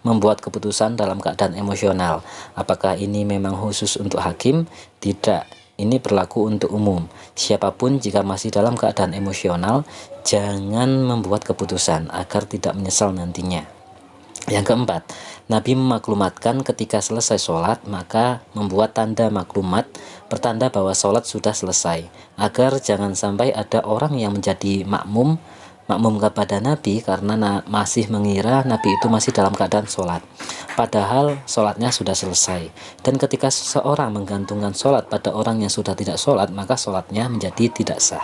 membuat keputusan dalam keadaan emosional. Apakah ini memang khusus untuk hakim? Tidak, ini berlaku untuk umum. Siapapun jika masih dalam keadaan emosional, jangan membuat keputusan agar tidak menyesal nantinya. Yang keempat, Nabi memaklumatkan ketika selesai sholat, maka membuat tanda maklumat, pertanda bahwa sholat sudah selesai, agar jangan sampai ada orang yang menjadi makmum kepada Nabi karena masih mengira Nabi itu masih dalam keadaan sholat, padahal sholatnya sudah selesai. Dan ketika seseorang menggantungkan sholat pada orang yang sudah tidak sholat, maka sholatnya menjadi tidak sah.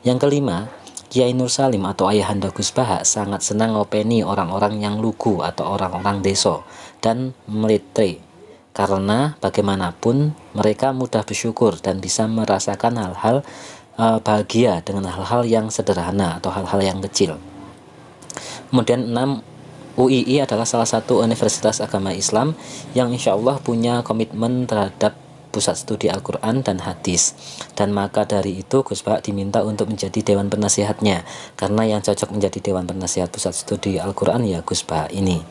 Yang kelima, Kiai Nur Salim atau Ayahanda Gus Baha sangat senang ngopeni orang-orang yang lugu atau orang-orang deso dan melitre, karena bagaimanapun mereka mudah bersyukur dan bisa merasakan hal-hal bahagia dengan hal-hal yang sederhana atau hal-hal yang kecil. Kemudian 6, UII adalah salah satu universitas agama Islam yang insya Allah punya komitmen terhadap pusat studi Al-Quran dan hadis. Dan maka dari itu Gus Bahak diminta untuk menjadi dewan penasihatnya, karena yang cocok menjadi dewan penasihat pusat studi Al-Quran ya Gus Bahak ini.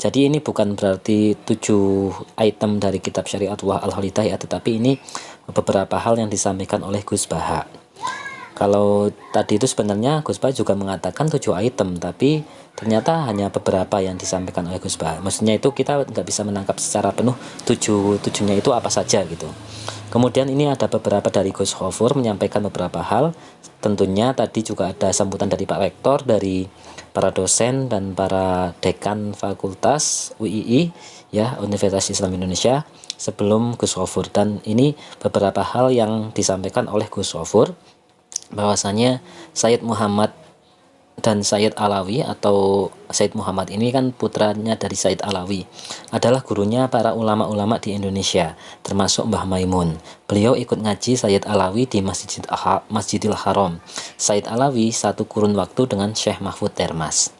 Jadi ini bukan berarti 7 item dari kitab Syariatullah Al-Khalidah ya, tetapi ini beberapa hal yang disampaikan oleh Gus Bahak. Kalau tadi itu sebenarnya Gus Bahak juga mengatakan 7 item, tapi ternyata hanya beberapa yang disampaikan oleh Gus Bahak. Maksudnya itu kita nggak bisa menangkap secara penuh tujuhnya itu apa saja gitu. Kemudian ini ada beberapa dari Gus Khofur menyampaikan beberapa hal. Tentunya tadi juga ada sambutan dari Pak Rektor, dari para dosen dan para dekan fakultas UII ya, Universitas Islam Indonesia, sebelum Gus Khofur. Dan ini beberapa hal yang disampaikan oleh Gus Khofur, bahwasanya Sayyid Muhammad dan Sayyid Alawi, atau Sayyid Muhammad ini kan putranya dari Sayyid Alawi, adalah gurunya para ulama-ulama di Indonesia, termasuk Mbah Maimun. Beliau ikut ngaji Sayyid Alawi di Masjidil Haram. Sayyid Alawi satu kurun waktu dengan Syekh Mahfud Termas.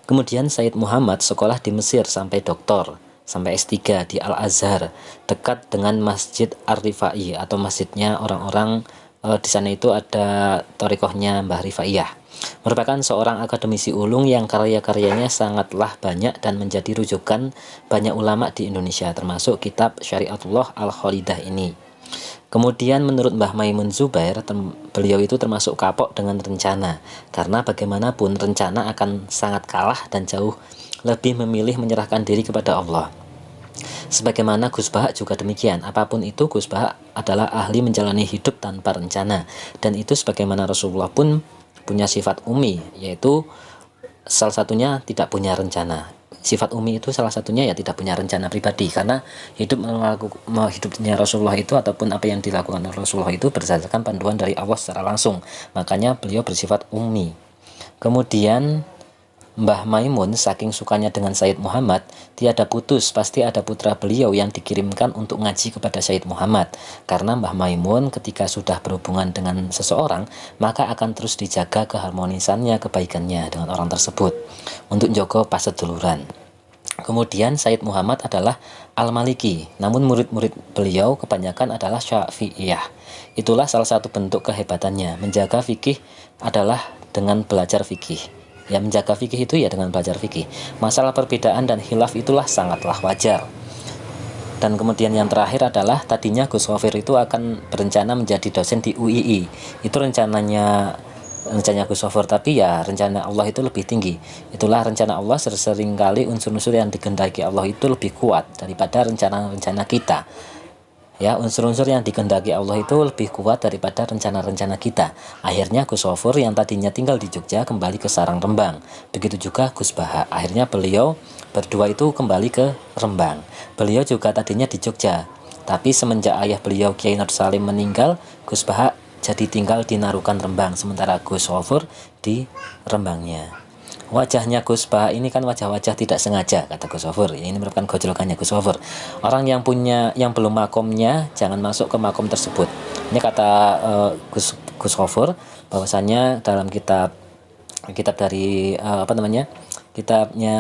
Kemudian Sayyid Muhammad sekolah di Mesir sampai doktor, sampai S3 di Al-Azhar, dekat dengan Masjid Ar-Rifai atau masjidnya orang-orang di sana itu ada thariqahnya Mbah Rifaiyah. Merupakan seorang akademisi ulung yang karya-karyanya sangatlah banyak dan menjadi rujukan banyak ulama di Indonesia, termasuk kitab Syariatullah Al-Khalidah ini. Kemudian menurut Mbah Maimun Zubair, beliau itu termasuk kapok dengan rencana, karena bagaimanapun rencana akan sangat kalah dan jauh lebih memilih menyerahkan diri kepada Allah. Sebagaimana Gus Bahak juga demikian, apapun itu Gus Bahak adalah ahli menjalani hidup tanpa rencana, dan itu sebagaimana Rasulullah pun punya sifat umi, yaitu salah satunya tidak punya rencana. Sifat umi itu salah satunya ya tidak punya rencana pribadi, karena hidupnya Rasulullah itu ataupun apa yang dilakukan Rasulullah itu berdasarkan panduan dari Allah secara langsung, makanya beliau bersifat umi. Kemudian Mbah Maimun saking sukanya dengan Sayyid Muhammad, tiada putus pasti ada putra beliau yang dikirimkan untuk ngaji kepada Sayyid Muhammad. Karena Mbah Maimun ketika sudah berhubungan dengan seseorang, maka akan terus dijaga keharmonisannya, kebaikannya dengan orang tersebut, untuk njogo paseduluran. Kemudian Sayyid Muhammad adalah Al-Maliki, namun murid-murid beliau kebanyakan adalah Syafi'iyah. Itulah salah satu bentuk kehebatannya. Menjaga fikih adalah dengan belajar fikih. Ya, menjaga fikih itu ya dengan belajar fikih. Masalah perbedaan dan khilaf itulah sangatlah wajar. Dan kemudian yang terakhir adalah tadinya Gus Khofir itu akan berencana menjadi dosen di UII. Itu rencananya Gus Khofir, tapi ya rencana Allah itu lebih tinggi. Itulah rencana Allah, seringkali unsur-unsur yang dikehendaki Allah itu lebih kuat daripada rencana-rencana kita. Ya, unsur-unsur yang dikehendaki Allah itu lebih kuat daripada rencana-rencana kita. Akhirnya Gus Khofur yang tadinya tinggal di Jogja kembali ke Sarang Rembang. Begitu juga Gus Bahak. Akhirnya beliau berdua itu kembali ke Rembang. Beliau juga tadinya di Jogja, tapi semenjak ayah beliau Kiai Nur Salim meninggal, Gus Bahak jadi tinggal di Narukan Rembang, sementara Gus Khofur di Rembangnya. Wajahnya Gus Bahak ini kan wajah-wajah tidak sengaja, kata Gus Khofur. Ini merupakan gojolokannya Gus Khofur. Orang yang belum makomnya jangan masuk ke makom tersebut. Ini kata Gus Khofur, bahwasanya dalam kitab dari kitabnya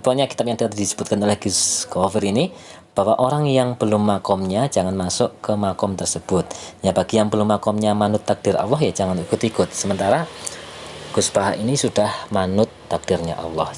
pokoknya kitab yang tadi disebutkan oleh Gus Khofur ini, bahwa orang yang belum makomnya jangan masuk ke makom tersebut. Ya, bagi yang belum makomnya manut takdir Allah ya jangan ikut-ikut. Sementara Gus Bahak ini sudah manut takdirnya Allah,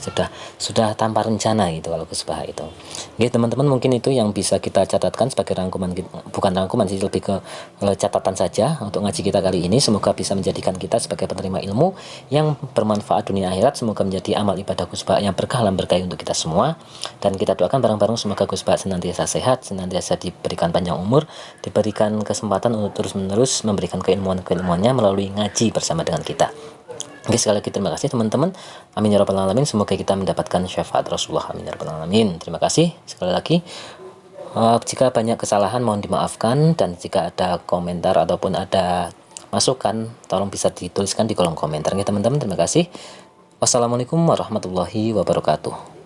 sudah tanpa rencana gitu kalau Gus Bahak itu. Oke, teman-teman, mungkin itu yang bisa kita catatkan sebagai rangkuman, bukan rangkuman sih, lebih ke catatan saja untuk ngaji kita kali ini. Semoga bisa menjadikan kita sebagai penerima ilmu yang bermanfaat dunia akhirat. Semoga menjadi amal ibadah Gus Bahak yang berkah dan berkah untuk kita semua. Dan kita doakan bareng-bareng semoga Gus Bahak senantiasa sehat, senantiasa diberikan panjang umur, diberikan kesempatan untuk terus-menerus memberikan keilmuannya melalui ngaji bersama dengan kita. Oke, sekali lagi terima kasih teman-teman. Amin ya rabbal alamin. Semoga kita mendapatkan syafaat Rasulullah. Amin ya rabbal alamin. Terima kasih sekali lagi. Jika banyak kesalahan mohon dimaafkan, dan jika ada komentar ataupun ada masukan tolong bisa dituliskan di kolom komentar ya teman-teman. Terima kasih. Wassalamualaikum warahmatullahi wabarakatuh.